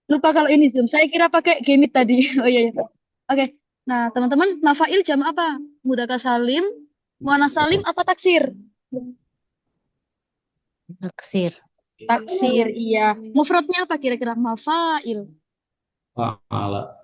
Lupa kalau ini Zoom. Saya kira pakai Gemit tadi. Oh iya, iya. Oke. Nah, teman-teman, mafail jam apa? Mudzakkar salim, muannas salim apa taksir? Naksir. Taksir, iya. Mufradnya apa kira-kira? Mafail. Ala.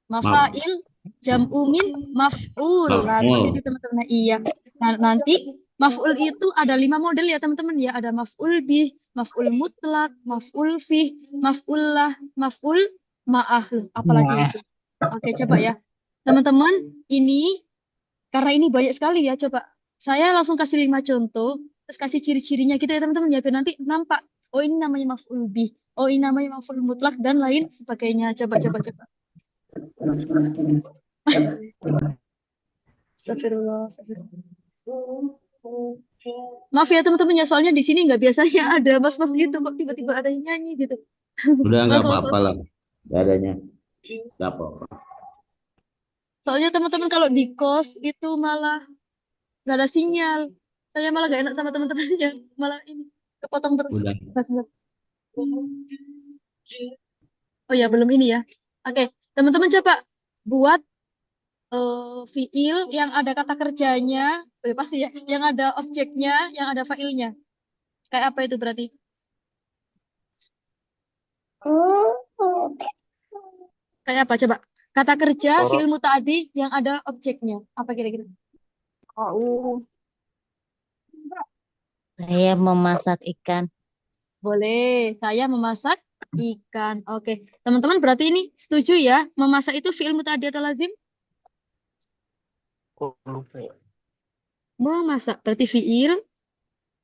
Maaf. Mafail jam'u min maf'ul. Nah, seperti itu Makmul. teman-teman. Nah, iya. Nah, nanti maf'ul itu ada 5 model ya teman-teman ya. Ada maf'ul bih, maf'ul mutlak, maf'ul fih, maf'ul lah, maf'ul ma'ah. Loh, apalagi Nah, itu. Oke, coba ya. Teman-teman, ini karena ini banyak sekali ya. Coba saya langsung kasih 5 contoh, terus kasih ciri-cirinya gitu ya teman-teman ya. Biar nanti nampak. Oh, ini namanya maf'ul bih. Oh, ini namanya maf'ul mutlak dan lain sebagainya. Coba, coba, coba. Astagfirullah, astagfirullah. Maaf ya teman-teman ya, soalnya di sini nggak biasanya ada mas-mas gitu kok tiba-tiba ada yang nyanyi gitu. Udah nggak Maaf, maaf, apa-apa maaf. lah. Nggak adanya. Nggak apa-apa. Soalnya teman-teman kalau di kos itu malah nggak ada sinyal. Saya malah gak enak sama teman-temannya. Malah ini kepotong terus. Udah. Mas, mas. Oh ya, belum ini ya. Oke, teman-teman coba buat fiil yang ada kata kerjanya, pasti ya, yang ada objeknya, yang ada failnya. Kayak apa itu berarti? Kayak apa coba? Kata kerja fi'il Korok, muta'addi yang ada objeknya. Apa kira-kira? saya memasak ikan. Boleh, saya memasak ikan. Oke, teman-teman berarti ini setuju ya? Memasak itu fi'il muta'addi atau lazim? kok lupa ya? Memasak berarti fi'il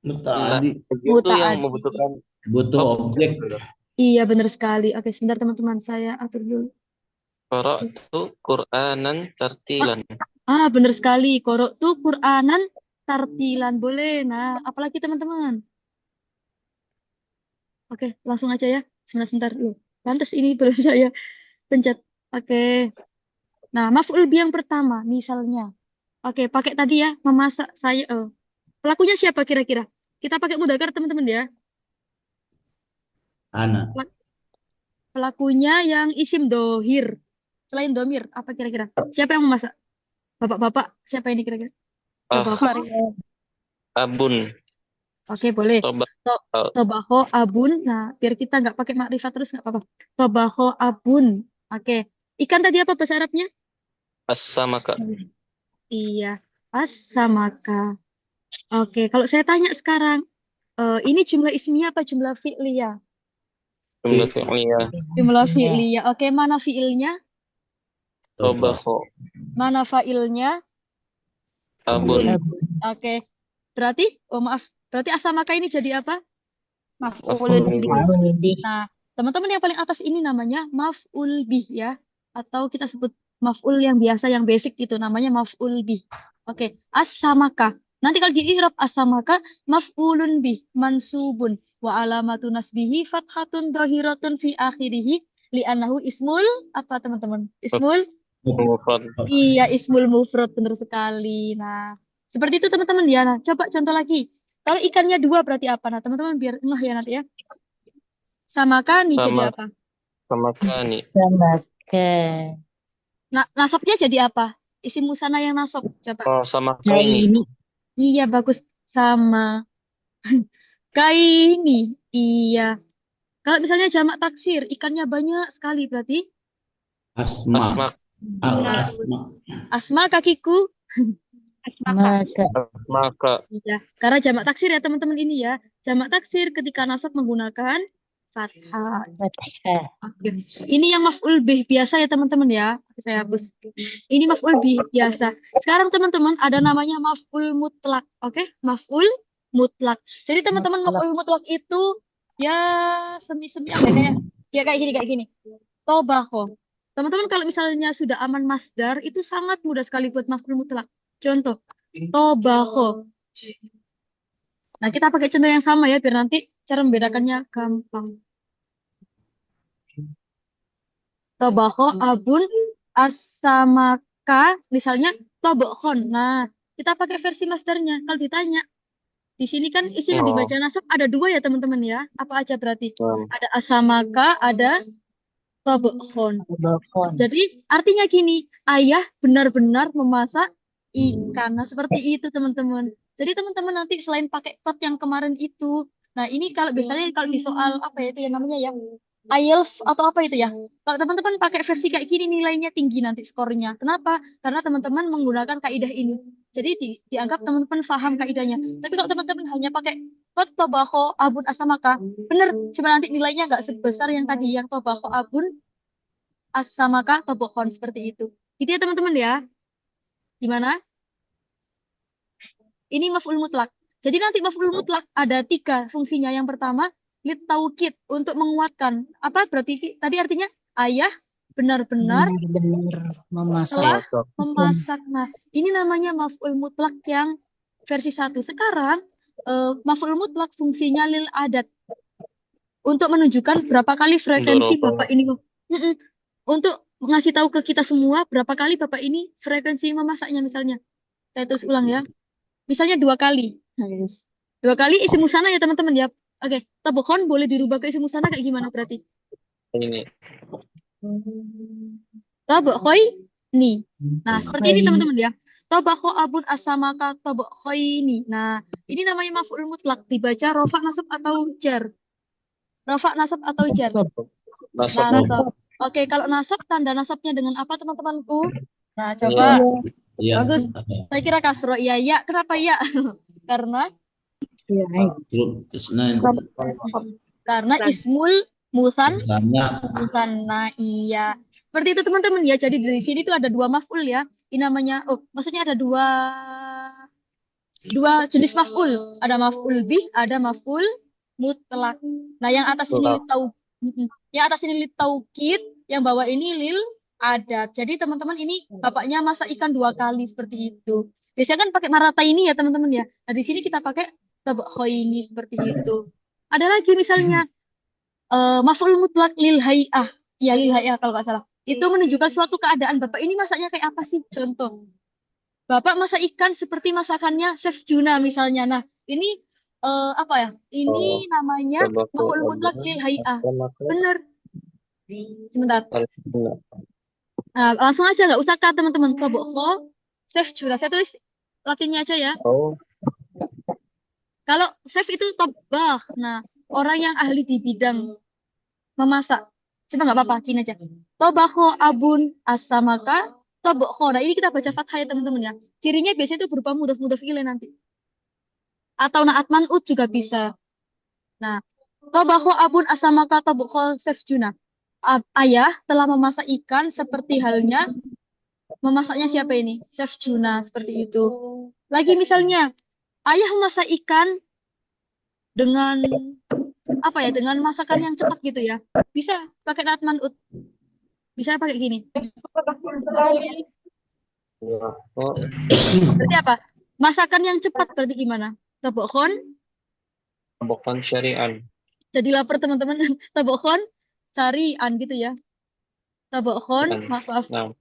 Enggak, Tadi begitu yang muta'addi. membutuhkan butuh objek objek. gitu. Iya, benar sekali. Oke, sebentar teman-teman, saya atur dulu. Korok itu Qur'anan Ah, tartilan. benar sekali. Korok tuh Qur'anan tartilan. Boleh. Nah, apalagi teman-teman? Oke, langsung aja ya. Sebentar-sebentar dulu. Pantes ini belum saya pencet. Oke. Nah, maf'ul bi yang pertama, misalnya. Oke, pakai tadi ya, memasak saya. Pelakunya siapa kira-kira? Kita pakai mudzakkar teman-teman ya. Anak. Pelak- Pelakunya yang isim dohir. Selain domir, apa kira-kira? Siapa yang memasak? Bapak-bapak, siapa ini kira-kira? Ah, Bapak. abun. Oke, boleh. Coba To Tobaho abun. Nah, biar kita nggak pakai makrifat terus nggak apa-apa. Tobaho abun. Oke. Ikan tadi apa bahasa Arabnya? as-samaka. Iya. As-samaka. Oke, kalau saya tanya sekarang, ini jumlah ismiyah apa jumlah fi'liyah? Jumlah fi'liyah. Jumlah Ya, fi'liyah. Oke, mana fi'ilnya? Coba. Tobako. Mana fa'ilnya? Abun. Abun. Oke. Berarti, oh maaf, berarti asamaka ini jadi apa? Maf'ulun Maf'ulun bih. bih. mau lebih. Nah, teman-teman yang paling atas ini namanya maf'ul bih ya. Atau kita sebut maf'ul yang biasa, yang basic gitu. Namanya maf'ul bih. Oke, asamaka. Nanti kalau di i'rab asamaka, maf'ulun bih, mansubun. Wa alamatu nasbihi fathatun dohiratun fi akhirihi. Li'annahu ismul, apa teman-teman? Ismul. Mufrad. Iya, ismul mufrad benar sekali. Nah, seperti itu teman-teman ya. Nah, coba contoh lagi. Kalau ikannya dua berarti apa? Nah, teman-teman biar ngeh ya nanti ya. Sama kani jadi Sama apa? sama kani. Semakan. Nah, nasabnya jadi apa? Isim musana yang nasab. Coba. Oh, sama Nah kaini. ini Iya, bagus. Sama. Kaini. Iya. Kalau misalnya jamak taksir, ikannya banyak sekali berarti. Asma. Asma. Bagus. Asma. Asma kakiku. maka Maka Iya, karena jamak taksir ya teman-teman ini ya. Jamak taksir ketika nasab menggunakan fathah. fathah. Oke. Ini yang maf'ul bih biasa ya teman-teman ya. Oke, saya hapus. Ini maf'ul bih biasa. Sekarang teman-teman ada namanya maf'ul mutlak. Oke, maf'ul mutlak. Jadi teman-teman Mutlak. maf'ul mutlak itu ya semi-semi apa ya kayak ya kayak gini kayak gini. Tobaho. Teman-teman kalau misalnya sudah aman masdar itu sangat mudah sekali buat maf'ul mutlak. Contoh, tobaho. Nah, kita pakai contoh yang sama ya biar nanti cara membedakannya gampang. Tobaho abun asamaka misalnya tobokhon. Nah, kita pakai versi masternya. Kalau ditanya, Di sini kan isim yang Oh, dibaca nasab ada dua ya teman-teman ya. Apa aja berarti? nah, Ada asamaka, ada tobokhon. Tobokon. Jadi artinya gini, ayah benar-benar memasak ikan. Nah, seperti itu teman-teman. Jadi teman-teman nanti selain pakai tot yang kemarin itu, nah ini kalau biasanya kalau di soal apa ya itu yang namanya ya IELTS atau apa itu ya. Kalau teman-teman pakai versi kayak gini nilainya tinggi nanti skornya. Kenapa? Karena teman-teman menggunakan kaidah ini. Jadi dianggap teman-teman paham kaidahnya. Tapi kalau teman-teman hanya pakai tot tobako abun asamaka, bener, cuma nanti nilainya nggak sebesar yang tadi yang tobako abun asamaka tobokhon seperti itu. Gitu ya teman-teman ya. Gimana? Ini maf'ul mutlak. Jadi nanti maf'ul mutlak ada tiga fungsinya. Yang pertama, lit taukid untuk menguatkan. Apa berarti tadi artinya ayah benar-benar Benar-benar memasak telah masak. ikan. memasak. Nah, ini namanya maf'ul mutlak yang versi 1. Sekarang maf'ul mutlak fungsinya lil adat untuk menunjukkan berapa kali frekuensi Doroba. Bapak ini. Mm-mm. Untuk ngasih tahu ke kita semua berapa kali Bapak ini frekuensi memasaknya misalnya. Saya tulis ulang ya. Misalnya 2 kali. Nah, yes. 2 kali isim musana ya teman-teman ya. Oke, tabokhon boleh dirubah ke isim musana kayak gimana berarti? Ini. Tabokhoi ni. Nah, seperti ini Baik. teman-teman ya. Tabakho abun asamaka tabokhoi ni. Nah, ini namanya maf'ul mutlak dibaca rofa nasab atau jar. Rofa nasab atau jar. Nasab. Nah, Nasab. nasab. Oke, kalau nasab tanda nasabnya dengan apa teman-temanku? Nah, Iya. coba. Iya. Bagus. Saya kira kasro. Iya, ya. Kenapa ya? Karena Terus nah, ismul musan misalnya musanna iya. Seperti itu teman-teman ya. Jadi di sini tuh ada dua maf'ul ya. Ini namanya maksudnya ada dua jenis maf'ul. Ada maf'ul bih, ada maf'ul mutlak. Nah, yang atas ini Mutlak. yang atas ini lit taukid, yang bawah ini lil adat. Jadi teman-teman ini bapaknya masak ikan 2 kali seperti itu. Biasanya kan pakai marata ini ya teman-teman ya. Nah, di sini kita pakai ini seperti itu. Ada lagi misalnya maf'ul mutlak lil hay'ah. Ya, lil hay'ah kalau nggak salah. Itu menunjukkan suatu keadaan. Bapak ini masaknya kayak apa sih? Contoh. Bapak masak ikan seperti masakannya Chef Juna misalnya. Nah, ini apa ya? Ini Oh, namanya tabakho maf'ul mutlak abun lil hay'ah. asamaka Bener. Sebentar. al-juna. Nah, langsung aja nggak usah kak teman-teman. Tabakho Chef Juna. Saya tulis latinnya aja ya. Oh, Kalau chef itu tabakh. Nah, orang yang ahli di bidang memasak. Coba nggak apa-apa, gini aja. Tobakho abun asamaka tobakho. Nah, ini kita baca fathah ya teman-teman ya. Cirinya biasanya itu berupa mudhaf ilaih nanti. Atau naat man'ut juga bisa. Nah, tobakho abun asamaka tobakho sefjuna. Ayah telah memasak ikan seperti halnya memasaknya siapa ini? Sefjuna, seperti itu. Lagi misalnya, ayah memasak ikan dengan apa ya? Dengan masakan yang cepat gitu ya. Bisa pakai naat man'ut. Bisa pakai gini. ya. Oh, Berarti apa? Masakan yang cepat berarti gimana? Tabokhon, tabakan syari'an. jadi lapar teman-teman. Tabokhon, sarian gitu ya. Tabokhon, Kan. maaf. Nah,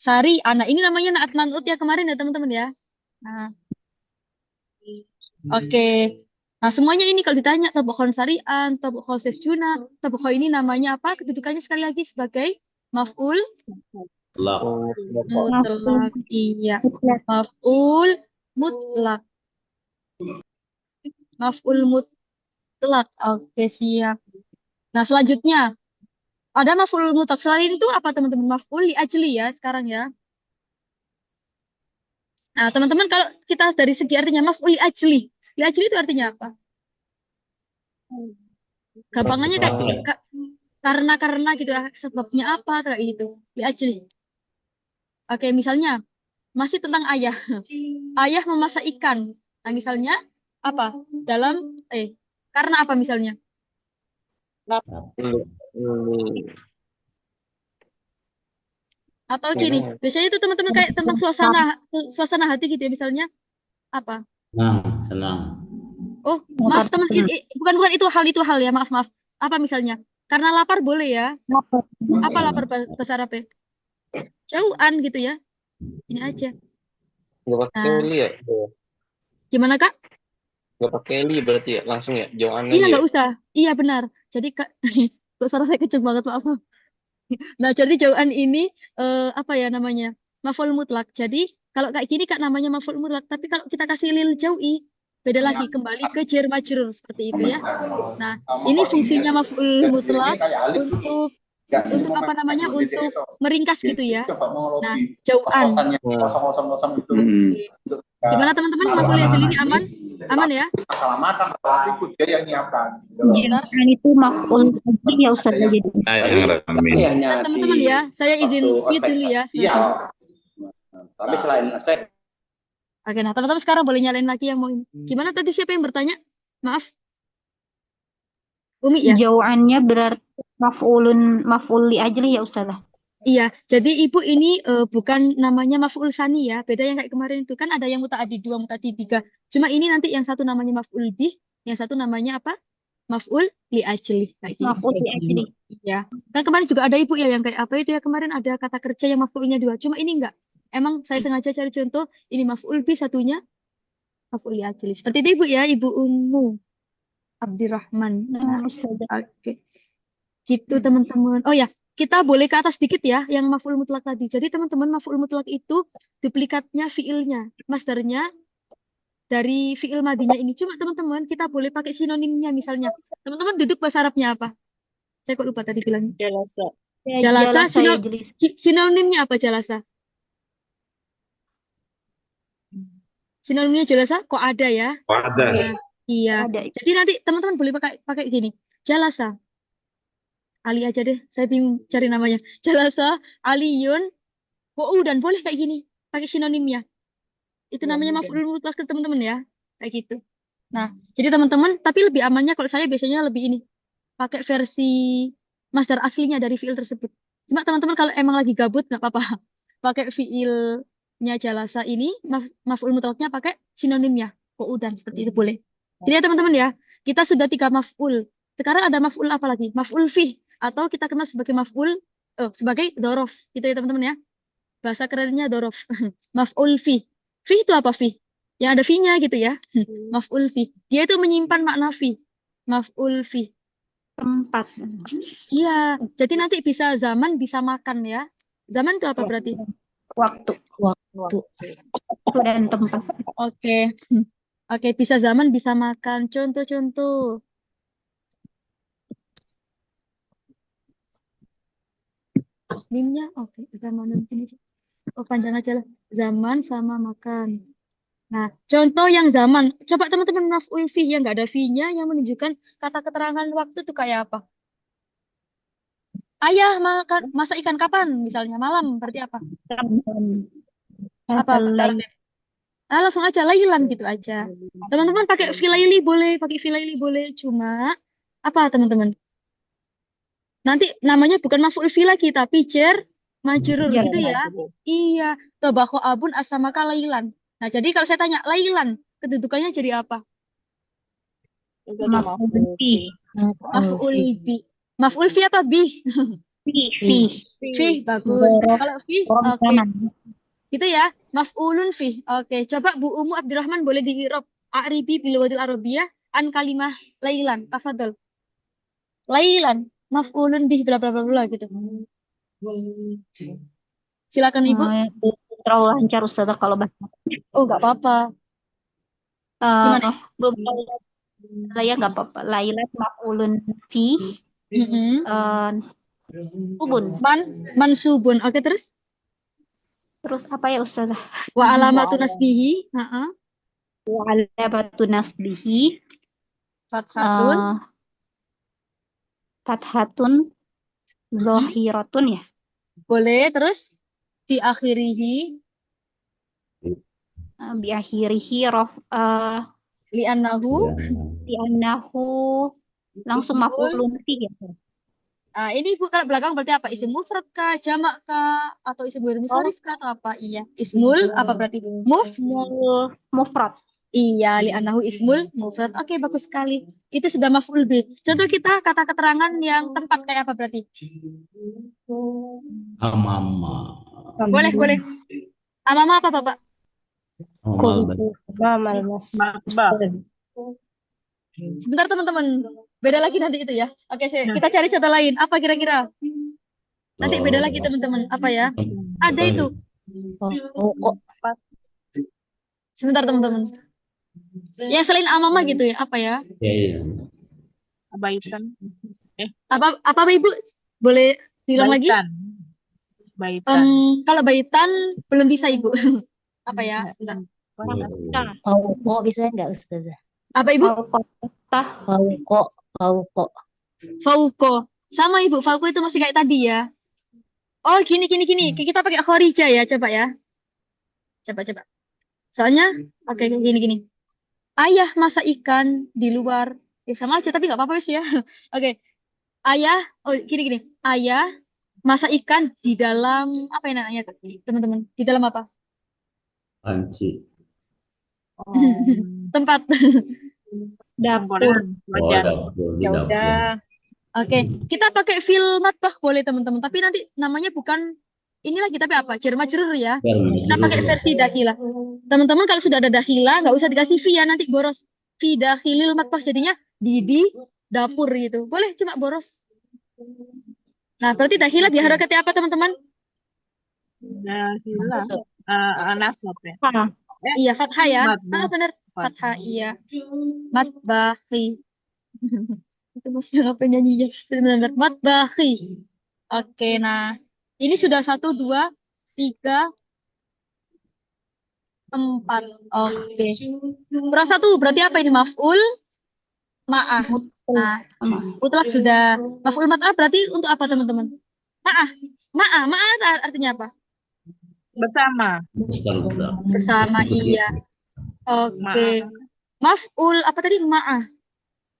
Sari, anak ini namanya naat man'ut ya kemarin ya teman-teman ya. Nah, oke. Nah, semuanya ini kalau ditanya tabokhon sarian, tabokhon sefjuna, tabokhon ini namanya apa? Kedudukannya sekali lagi sebagai maf'ul telak. mutlak. Iya, maf'ul mutlak. Maf'ul mutlak. Oke, siap. Nah, selanjutnya ada maf'ul mutlak. Selain itu apa teman-teman? Maf'ul li ajli ya sekarang ya. Nah, teman-teman kalau kita dari segi artinya maf'ul li ajli. Li ajli itu artinya apa? Gampangannya kayak Percepatan. karena gitu ya. Sebabnya apa kayak gitu. Li ajli. Oke, misalnya masih tentang ayah. Ayah memasak ikan. Nah, misalnya apa? Dalam karena apa misalnya? ini Atau gini, biasanya itu teman-teman kayak tentang suasana hati gitu ya misalnya apa? Senang. Oh, maaf teman, bukan itu hal ya, maaf. Apa misalnya? Karena lapar boleh ya. Apa lapar bahasa Arab ya? Jauhan gitu ya. Ini aja. nggak pakai Nah, uli ya. gimana Kak? Nggak pakai li berarti ya, langsung ya, jauhan Iya, aja ya. nggak usah. Iya, benar. Jadi, kok suara saya kenceng banget, maaf. Nah, jadi jauhan ini, apa ya namanya? Maf'ul mutlak. Jadi, kalau kayak gini, Kak, namanya maf'ul mutlak. Tapi kalau kita kasih lil jau'i, beda lagi. Kembali ke jar majrur, seperti itu ya. Nah, ini fungsinya maf'ul mutlak untuk apa namanya? Untuk meringkas gitu ya. Nah, jauhan. Hmm. Gimana teman-teman? Maf'ul ajli ini aman? Aman ya? Bentar. Jauhan itu maf'ul ajli ya Ustaz jadi. Yang rame. Bentar, teman-teman ya. Saya izin mute dulu ya. Tapi selain aspek Oke, nah teman-teman sekarang boleh nyalain lagi yang mau ini. Gimana tadi siapa yang bertanya? Maaf, Umi ya? Jauhannya berarti maf'ul li ajli ya Ustaz. Iya, jadi ibu ini bukan namanya maf'ul sani ya. Beda yang kayak kemarin itu kan ada yang muta'addi 2, muta'addi 3. Cuma ini nanti yang satu namanya maf'ul bih, yang satu namanya apa? Maf'ul li ajli. Kayak gitu. Maf'ul li ajli. Iya. Kan kemarin juga ada ibu ya yang kayak apa itu ya kemarin ada kata kerja yang maf'ulnya 2. Cuma ini enggak. Emang saya sengaja cari contoh, ini maf'ul bih satunya maf'ul li ajli. Seperti itu ibu ya, Ibu Ummu Abdirrahman. Nah, oke. Gitu teman-teman. Oh ya, kita boleh ke atas sedikit ya yang maf'ul mutlak tadi. Jadi teman-teman maf'ul mutlak itu duplikatnya fiilnya, masdarnya dari fiil madinya ini. Cuma teman-teman kita boleh pakai sinonimnya misalnya. Teman-teman duduk bahasa Arabnya apa? Saya kok lupa tadi bilang. Jalasa. Jalasa, Jalasa ya jelis. sinonimnya apa jalasa? Sinonimnya jalasa kok ada ya? Ada. Iya. Iya. Ada. Jadi nanti teman-teman boleh pakai gini. Jalasa. Ali aja deh, saya bingung cari namanya. Jalasa, Aliyun, dan boleh kayak gini, pakai sinonimnya. Itu namanya maf'ul mutlak teman-teman ya, kayak gitu. Nah, jadi teman-teman, tapi lebih amannya kalau saya biasanya lebih ini, pakai versi masdar aslinya dari fiil tersebut. Cuma teman-teman kalau emang lagi gabut nggak apa-apa, pakai fiilnya jalasa ini, maf'ul mutlaknya pakai sinonimnya, dan seperti itu boleh. Jadi ya teman-teman ya, kita sudah 3 maf'ul. Sekarang ada maf'ul apa lagi? Maf'ul fih atau kita kenal sebagai maf'ul sebagai dorof gitu ya teman-teman ya. Bahasa kerennya dorof. Maf'ul fi. Fi itu apa fi? Yang ada fi-nya gitu ya. Maf'ul fi. Dia itu menyimpan makna fi. Maf'ul fi. Tempat. Iya, jadi nanti bisa zaman, bisa makan ya. Zaman itu apa berarti? Waktu. Waktu dan tempat. Oke. Oke, bisa zaman, bisa makan. Contoh-contoh. Mimnya, oke. Zaman ini. Oh, panjang aja lah. Zaman sama makan. Nah, contoh yang zaman. Coba teman-teman maf'ul fi yang nggak ada fi-nya yang menunjukkan kata keterangan waktu itu kayak apa? Ayah masak ikan kapan? Misalnya malam, berarti apa? Apa? Nah, langsung aja lailan gitu aja. Teman-teman pakai fi laili boleh, pakai fi laili boleh. Cuma apa teman-teman? Nanti namanya bukan maf'ul fi lagi tapi jar majrur gitu ya. Iya, tabaqo abun asamaka lailan. Nah, jadi kalau saya tanya lailan, kedudukannya jadi apa? Maf'ul bi. Maf'ul bi. Maf'ul fi apa bi? Fi, bagus. Kalau fi, oke. Gitu ya. Maf'ulun fi. Oke, coba Bu Umu Abdurrahman boleh di-i'rab a'ribi bil lughatil arabiyyah an kalimah lailan. Tafadhol. Lailan, maf'ulun bih bla bla bla bla gitu. Silakan Ibu. Terlalu lancar Ustazah kalau bahasa. Oh, nggak apa-apa. Gimana? Belum saya nggak apa-apa. Lailat maf'ulun fi. Subun. Mansubun. Oke, terus? Terus apa ya Ustazah? Wa alamatu nasbihi. Wa alamatu nasbihi. Fathatun. Zohiratun ya. Boleh, terus? Di akhirihi. Biakhirihi Li'annahu. Langsung maf'ulun fi ya. Ini Bu kalau belakang berarti apa? Isim mufrad kah, jamak kah, atau isim ghair munsharif kah atau apa? Iya. Ismul apa berarti? Mufrad. Iya, li'annahu ismul mufrad. Oke, bagus sekali. Itu sudah maf'ul bih. Contoh kita kata keterangan yang tempat kayak apa berarti? Amama. Boleh. Amama apa Bapak? Amal Mamal mas. Sebentar teman-teman. Beda lagi nanti itu ya. Oke, kita cari contoh lain. Apa kira-kira? Nanti beda lagi Oh, teman-teman. Apa ya? Ada apa itu. Oh, kok Sebentar teman-teman. Ya selain amama gitu ya. Apa ya? Ya, ya. baitan. Apa Ibu? Boleh diulang lagi? Baitan. Kalau baitan belum bisa Ibu. Apa ya? Bisa. Sebentar. Mau kok bisa nggak Ustazah? Apa Ibu? Mau kok. Fauko. Sama Ibu. Fauko itu masih kayak tadi ya. Oh, gini. Kita pakai khorija ya. Coba ya. Coba. Soalnya, oke, gini. Ayah masak ikan di luar. Ya sama aja, tapi nggak apa-apa sih ya. Oke. Ayah, oh gini. Ayah masak ikan di dalam, apa yang namanya, teman-teman? Di dalam apa? Panci. Tempat. Dapur. Oh, dapur, di Ya dapur. udah. Oke, kita pakai fil matbah boleh teman-teman. Tapi nanti namanya bukan ini lagi, tapi apa? Jerma-jerur ya. Kita pakai versi dahilah. Teman-teman kalau sudah ada dahilah, nggak usah dikasih fi ya, nanti boros. Fi dahilil matbah jadinya di dapur gitu. Boleh cuma boros. Nah, berarti dahilah diharokati apa teman-teman? Dahilah. Nasab ya. Iya, fathah ya. Matbah. Benar. Fathah, iya. Matbahi. Itu masih ngapain nyanyi ya? Benar-benar. Matbahi. Oke, nah. Ini sudah 1, 2, 3, 4. Oke. Kurang 1. Berarti apa ini? Maf'ul ma'ah. Nah, mutlak sudah. Maf'ul ma'ah berarti untuk apa teman-teman? Ma'ah artinya apa? Bersama. Bersama, iya. Oke. Maf'ul apa tadi? Ma'ah.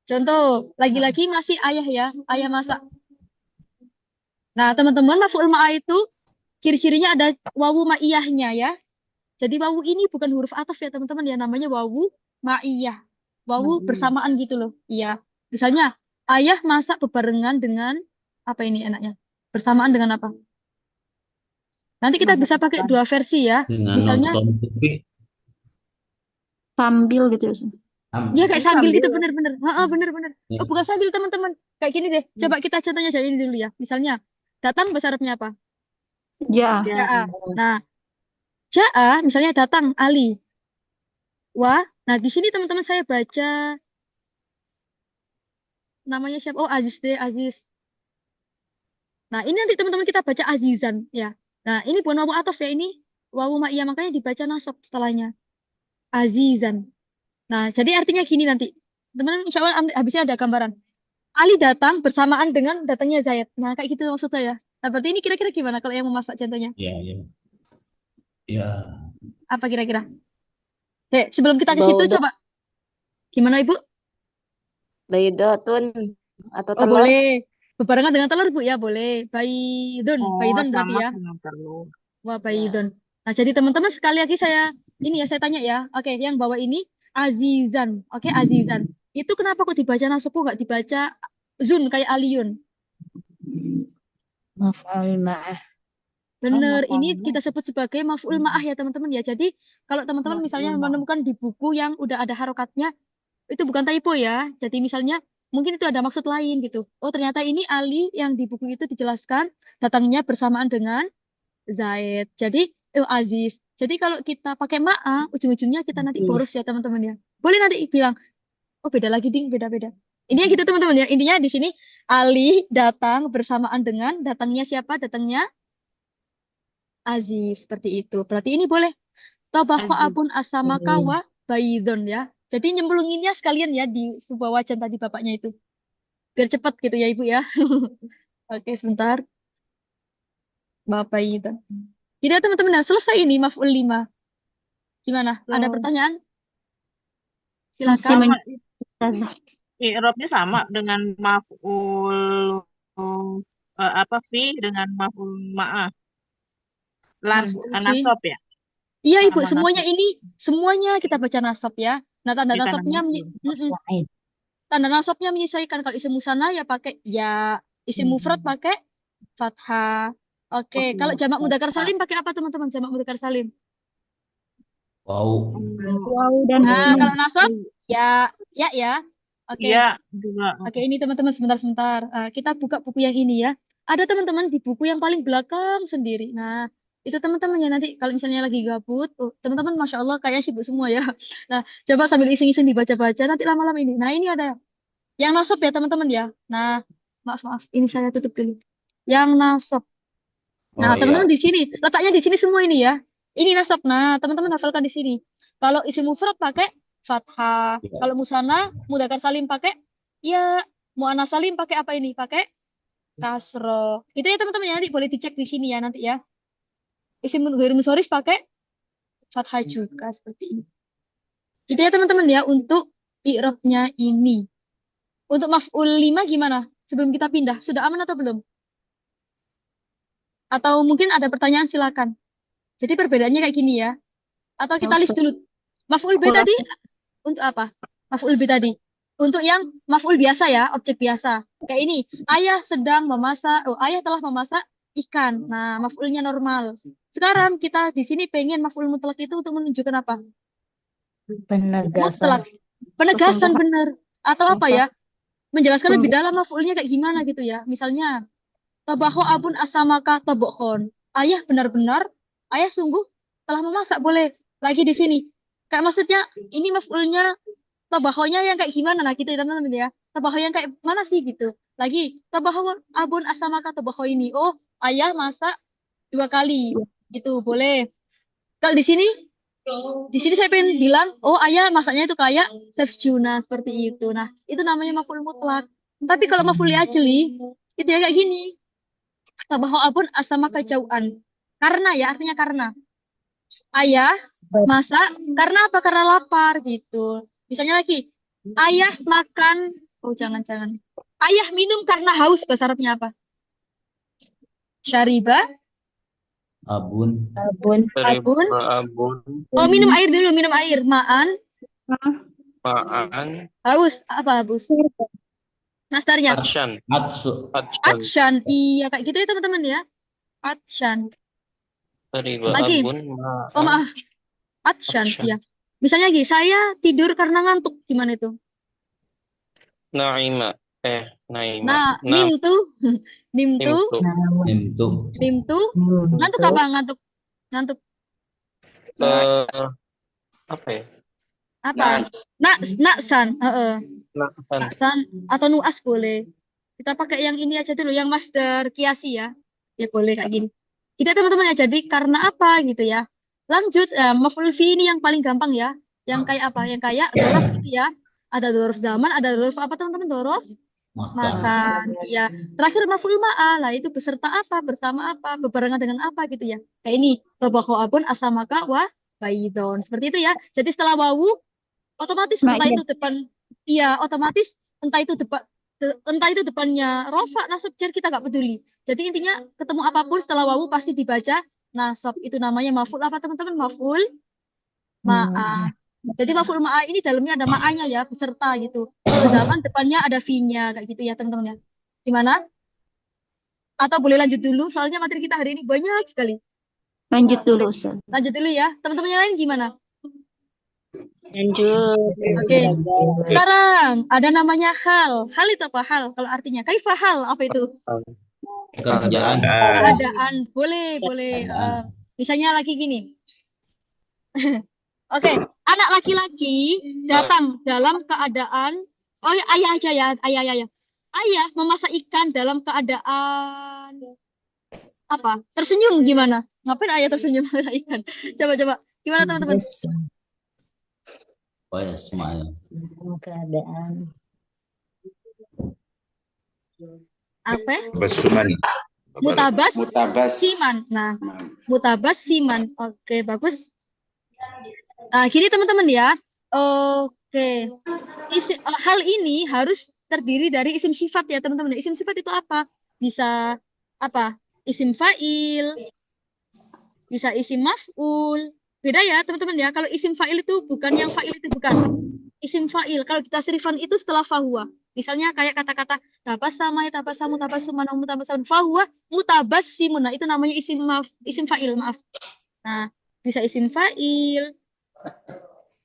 Contoh, lagi-lagi masih ayah ya. Ayah masak. Nah, teman-teman, maf'ul ma'ah itu ciri-cirinya ada wawu ma'iyahnya ya. Jadi wawu ini bukan huruf ataf ya teman-teman ya, namanya wawu ma'iyah. Wawu bersamaan gitu loh. Iya. Misalnya ayah masak bebarengan dengan apa ini enaknya? Bersamaan dengan apa? Nanti kita bisa pakai dua versi ya. Dengan Misalnya nonton TV. Sambil gitu ya. ya kayak sambil Sambil. gitu bener-bener. Bener-bener. Ya. Oh, bukan sambil teman-teman. Kayak gini deh. Coba kita contohnya jadi ini dulu ya. Misalnya datang bahasa Arabnya apa? Ya. Ja'a. Nah, Ja'a misalnya datang Ali. Wah, nah di sini teman-teman saya baca namanya siapa? Oh, Aziz deh, Aziz. Nah, ini nanti teman-teman kita baca Azizan ya. Nah, ini bukan wawu ataf ya, ini wawu ma'iyah makanya dibaca nasab setelahnya. Azizan. Nah, jadi artinya gini nanti. Teman-teman insya Allah habisnya ada gambaran. Ali datang bersamaan dengan datangnya Zaid. Nah, kayak gitu maksud saya. Nah, berarti ini kira-kira gimana kalau yang memasak contohnya? Ya. Ya. Apa kira-kira? Sebelum kita ke situ coba. Gimana Ibu? Baidotun atau Oh, telur. boleh. Bebarengan dengan telur, Bu, ya boleh. Baidun berarti Sama ya. dengan telur. Wah, baidun. Nah, jadi teman-teman sekali lagi saya tanya ya. Oke, yang bawah ini Azizan. Oke, Azizan. Itu kenapa kok dibaca nasabku nggak dibaca Zun kayak Aliyun? Maf'ul ma'ah. Bener, maf'ul ini ma'ah. kita sebut sebagai maf'ul ma'ah ya teman-teman ya. Jadi kalau teman-teman misalnya Maf'ul ma'ah. menemukan di buku yang udah ada harokatnya, itu bukan typo ya. Jadi misalnya mungkin itu ada maksud lain gitu. Oh, ternyata ini Ali yang di buku itu dijelaskan datangnya bersamaan dengan Zaid. Jadi Aziz. Jadi kalau kita pakai ma'a, ujung-ujungnya kita nanti boros ya teman-teman ya. Boleh nanti bilang, oh beda lagi ding, beda-beda. Ini gitu teman-teman ya. Intinya di sini Ali datang bersamaan dengan datangnya siapa? Datangnya Aziz. Seperti itu. Berarti ini boleh. Tabaqa'apun asamaka wa baidun ya. Jadi nyemplunginnya sekalian ya di sebuah wajan tadi bapaknya itu. Biar cepat gitu ya Ibu ya. Oke, sebentar. Bapak itu. Jadi teman-teman, nah, selesai ini maf'ul 5. Gimana? Ada pertanyaan? Masih Silakan. I'rabnya sama dengan maf'ul fi dengan maf'ul ma'ah. Maf'ul fi. Nasab ya. Iya Ibu, Sama semuanya nasab. ini semuanya kita baca nasab ya. Nah, tanda Kita nasabnya nasab. tanda nasabnya menyesuaikan. Kalau isim musanna ya pakai ya, isim mufrad pakai fathah. Oke, kalau jamak mudzakkar salim pakai apa teman-teman? Jamak mudzakkar salim. Wow. Wow dan Nah, kalau nasab ya. Oke. Iya, juga. Oke, ini teman-teman sebentar-sebentar. Kita buka buku yang ini ya. Ada teman-teman di buku yang paling belakang sendiri. Nah, itu teman-teman ya nanti kalau misalnya lagi gabut, teman-teman Masya Allah kayaknya sibuk semua ya. Nah, coba sambil iseng-iseng dibaca-baca nanti lama-lama ini. Nah, ini ada yang nasab ya teman-teman ya. Nah, maaf, ini saya tutup dulu. Yang nasab. Nah, Oh iya. teman-teman di sini, letaknya di sini semua ini ya. Ini nasab. Nah, teman-teman hafalkan di sini. Kalau isim mufrad pakai fathah. Iya. Kalau musanna, mudzakkar salim pakai ya. Muannas salim pakai apa ini? Pakai kasro. Itu ya teman-teman ya, nanti boleh dicek di sini ya nanti ya. Isim ghair munsharif pakai fathah juga seperti ini. Itu ya teman-teman ya untuk i'rabnya ini. Untuk maf'ul 5 gimana? Sebelum kita pindah, sudah aman atau belum? Atau mungkin ada pertanyaan silakan. Jadi perbedaannya kayak gini ya. Atau kita list dulu. Maf'ul B tadi untuk apa? Maf'ul B tadi. Untuk yang maf'ul biasa ya, objek biasa. Kayak ini, ayah sedang memasak, ayah telah memasak ikan. Nah, maf'ulnya normal. Sekarang kita di sini pengen maf'ul mutlak itu untuk menunjukkan apa? Penegasan. Mutlak. Penegasan benar. Atau apa ya? Menjelaskan lebih Sungguh. dalam maf'ulnya kayak gimana gitu ya. Misalnya, tabaho abun asamaka tabokhon. Ayah benar-benar, ayah sungguh telah memasak. Boleh lagi di sini. Kayak maksudnya ini maf'ulnya tabahonya yang kayak gimana lah gitu ya teman-teman ya. Tabaho yang kayak mana sih gitu. Lagi tabaho abun asamaka tabaho ini. Oh, ayah masak 2 kali. Gitu, boleh. Kalau di sini saya pengen bilang, oh ayah masaknya itu kayak chef Juna seperti itu. Nah, itu namanya maf'ul mutlak. Tapi kalau maf'ul ajli, itu ya kayak gini. Tabaho abun asama kejauhan. Karena ya, artinya karena. Ayah masak karena apa? Karena lapar gitu. Misalnya lagi, ayah makan, oh jangan-jangan. Ayah minum karena haus, bahasa Arabnya apa? Syariba, Abun. Abun. abun. Abun, Oh minum air dulu, minum air. Ma'an, ma'an, haus, apa haus? Nastarnya. atsyan, Atsu. atsyan, Atsyan, iya kayak gitu ya teman-teman ya. Atsyan. riba Lagi. abun, Oh ma'an, maaf, Atsyan, atsyan. iya. Misalnya lagi, saya tidur karena ngantuk. Gimana itu? Naima, naima, Nah, nimtu, nimtu, nimtu, Nimtu. nimtu. Ngantuk apa? Ngantuk, ngantuk apa ya? apa? Nice. Naksan, Naksan, naksan atau nuas boleh. Kita pakai yang ini aja dulu, yang master kiasi ya. Ya boleh kayak gini. Tidak teman-teman ya. Jadi karena apa gitu ya? Lanjut, maf'ul fi ini yang paling gampang ya. Yang kayak apa? Yang kayak dorof gitu ya. Ada dorof zaman, ada dorof apa teman-teman? Dorof Makan. makan. Iya. Terakhir maf'ul ma'al lah itu beserta apa, bersama apa, bebarengan dengan apa gitu ya. Kayak ini, tabahu abun asamaka wa baidon. Seperti itu ya. Jadi setelah wawu otomatis entah Ma'iyah. itu depan iya otomatis entah itu depannya rofa nasab jar kita nggak peduli. Jadi intinya ketemu apapun setelah wawu pasti dibaca nasab. Itu namanya maf'ul apa teman-teman? Maf'ul ma'ah. Jadi maf'ul ma'ah ini dalamnya ada ma'anya ya, beserta gitu. Zaman depannya ada fi-nya kayak gitu ya teman-teman ya. Gimana? Atau boleh lanjut dulu soalnya materi kita hari ini banyak sekali. Lanjut dulu, Ustaz. Lanjut dulu ya. Teman-teman yang lain gimana? Lanjut. Oke. Sekarang ada namanya hal. Hal itu apa hal? Kalau artinya kaifa hal apa itu? Keadaan. Keadaan. Boleh. Keadaan. Misalnya lagi gini. Oke, anak laki-laki datang dalam keadaan ayah aja ya, ayah. Ayah memasak ikan dalam keadaan apa? Tersenyum gimana? Ngapain ayah tersenyum masak ikan? Coba. Gimana teman-teman? Oh ya, smile. Dalam keadaan Apa? Basuman. Mutabas Mutabas. siman. Nah, mutabas siman. Oke, bagus. Nah, gini teman-teman ya. Oke. Hal ini harus terdiri dari isim sifat ya teman-teman. Isim sifat itu apa? Bisa apa? Isim fa'il, bisa isim maf'ul. Beda ya teman-teman ya. Kalau isim fa'il itu bukan yang fa'il itu bukan. Isim fa'il. Kalau kita serifan itu setelah fahuwa. Misalnya kayak kata-kata tabassama, tabassamu, tabassuman, mutabassamun, fahuwa, mutabassimun. Nah, itu namanya isim fa'il, maaf. Nah, bisa isim fa'il.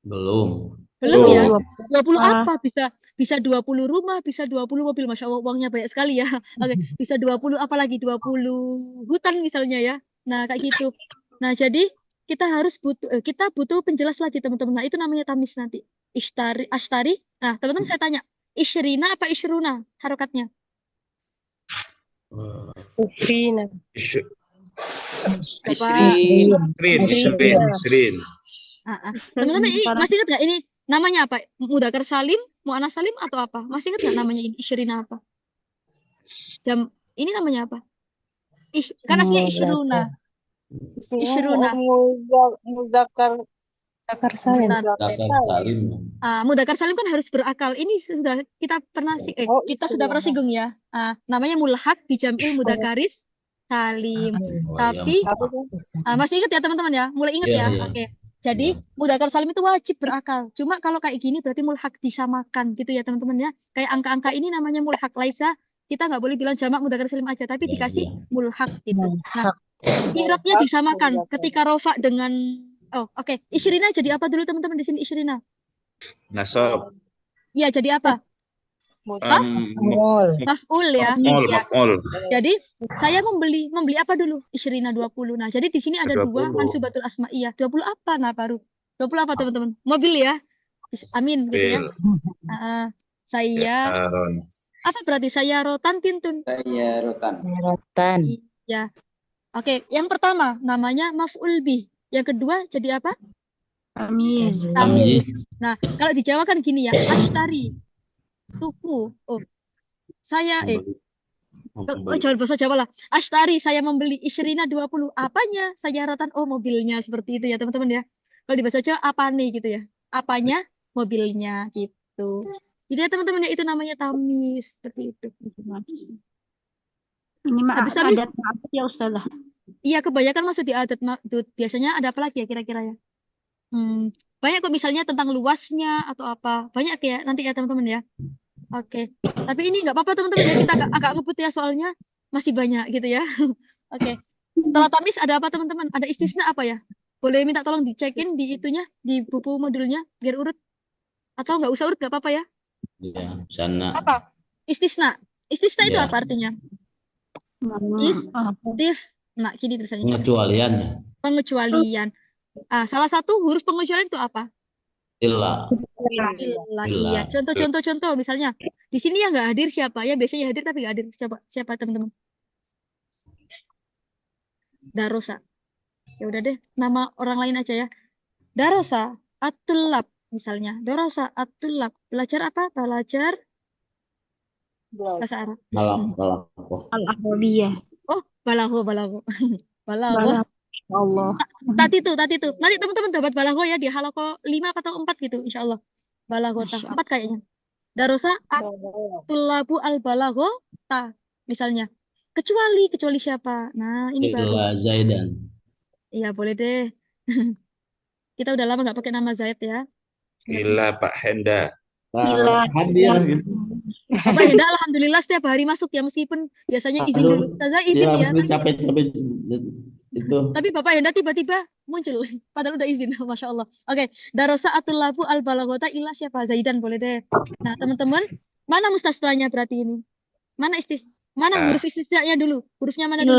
Belum. Belum ya? Belum. 20 Ah, apa? Bisa 20 rumah, bisa 20 mobil. Masya Allah, uangnya banyak sekali ya. Oke, bisa 20 apa lagi? 20 hutan misalnya ya. Nah, kayak gitu. Nah, jadi kita butuh penjelas lagi teman-teman. Nah, itu namanya tamis nanti. Ashtari. Nah, teman-teman saya tanya, Ishrina apa Ishruna harokatnya? Isrina. Ish- Coba. Isrin, Isrina. Isrin. Teman-teman ini sekarang masih ingat nggak ini namanya apa? Mudzakkar Salim, Muannas Salim atau apa? Masih ingat nggak namanya ini? Ishrina apa? Jam ini namanya apa? Kan aslinya Ishruna. Ishruna. Muzakar Zakar Salim. Bentar. Dakar Salim. Mudzakkar Salim kan harus berakal. Ini sudah kita pernah Oh, kita sudah pernah singgung ya. Namanya mulhaq di jam'il mudzakkaris salim. Oh, Tapi iya. masih ingat ya teman-teman ya? Mulai ingat Iya, ya. iya. Oke. Jadi Iya. mudzakkar salim itu wajib berakal. Cuma kalau kayak gini berarti mulhaq disamakan gitu ya teman-teman ya. Kayak angka-angka ini namanya mulhaq laisa. Kita nggak boleh bilang jamak mudzakkar salim aja, tapi Iya, dikasih iya. mulhaq gitu. Nah, Mulhaq. i'rabnya disamakan. Ketika rofa dengan oke. Isyrina jadi apa dulu teman-teman di sini Isyrina? Nasab. Iya, jadi apa? Mall. Maf'ul ya. Maf'ul. Jadi saya membeli apa dulu? Isyrina 20. Nah, jadi di sini ada 2 mansubatul asma'iyah. 20 apa nah baru? 20 apa teman-teman? Mobil ya. Amin gitu ya. Saya apa berarti saya rotan tintun? Saya rotan. Rotan. Ya. Oke, yang pertama namanya maf'ul bih. Yang kedua jadi apa? tamis. Tamis. Nah, kalau di Jawa kan gini ya, ashtari. Tuku. Oh, saya jangan bahasa Jawa lah. Ashtari, saya membeli Isyrina 20. Apanya? Saya rotan. Oh, mobilnya seperti itu ya, teman-teman ya. Kalau di bahasa Jawa apa nih gitu ya? Apanya? Mobilnya gitu. Jadi ya teman-teman ya itu namanya tamis seperti itu. Ini mah Habis tamis, adat apa ya Ustazah? iya kebanyakan masuk di adat mahdud. Biasanya ada apa lagi ya kira-kira ya? Banyak kok misalnya tentang luasnya atau apa. Banyak ya nanti ya teman-teman ya. Oke. Tapi ini nggak apa-apa teman-teman ya. Kita agak ngebut ya soalnya masih banyak gitu ya. Oke. Setelah tamis ada apa teman-teman? Ada istisna apa ya? Boleh minta tolong dicekin di itunya, di buku modulnya biar urut. Atau nggak usah urut nggak apa-apa ya. Iya, sana. Apa? Istisna. Istisna itu Iya. apa artinya? Nah, gini tulisannya. Pengecualian. Pengecualian. Salah satu huruf pengecualian itu apa? Illa. Iya. Contoh misalnya di sini yang nggak hadir siapa? Ya biasanya hadir tapi nggak hadir. Siapa teman-teman? Darosa. Ya udah deh, nama orang lain aja ya. Darosa Atulab misalnya. Darosa Atulab. Belajar apa? Belajar bahasa Arab. Balak. Al-Arabiyah. Oh, balago. Balago. Allah. Tadi tuh. Nanti teman-teman dapat balago ya di halako 5 atau 4 gitu, insya Allah. Balagota. 4 kayaknya. Darosa Atulabu al-balago ta misalnya. Kecuali siapa? Nah, ini baru. Illa Zaidan. Iya, boleh deh. Kita udah lama nggak pakai nama Zaid ya. Illa Pak Henda. Hadir gitu. Bapak Henda alhamdulillah setiap hari masuk ya meskipun biasanya izin Aduh. dulu. Ustazah izin ya. Itu capek-capek itu. Tapi Bapak Henda tiba-tiba muncul. Padahal udah izin. Masya Allah. Oke. Darosa atulabu al-balagota ila siapa? Zaidan boleh deh. Nah teman-teman. Mana mustasnanya berarti ini? Mana huruf istisnanya dulu? Hurufnya mana dulu?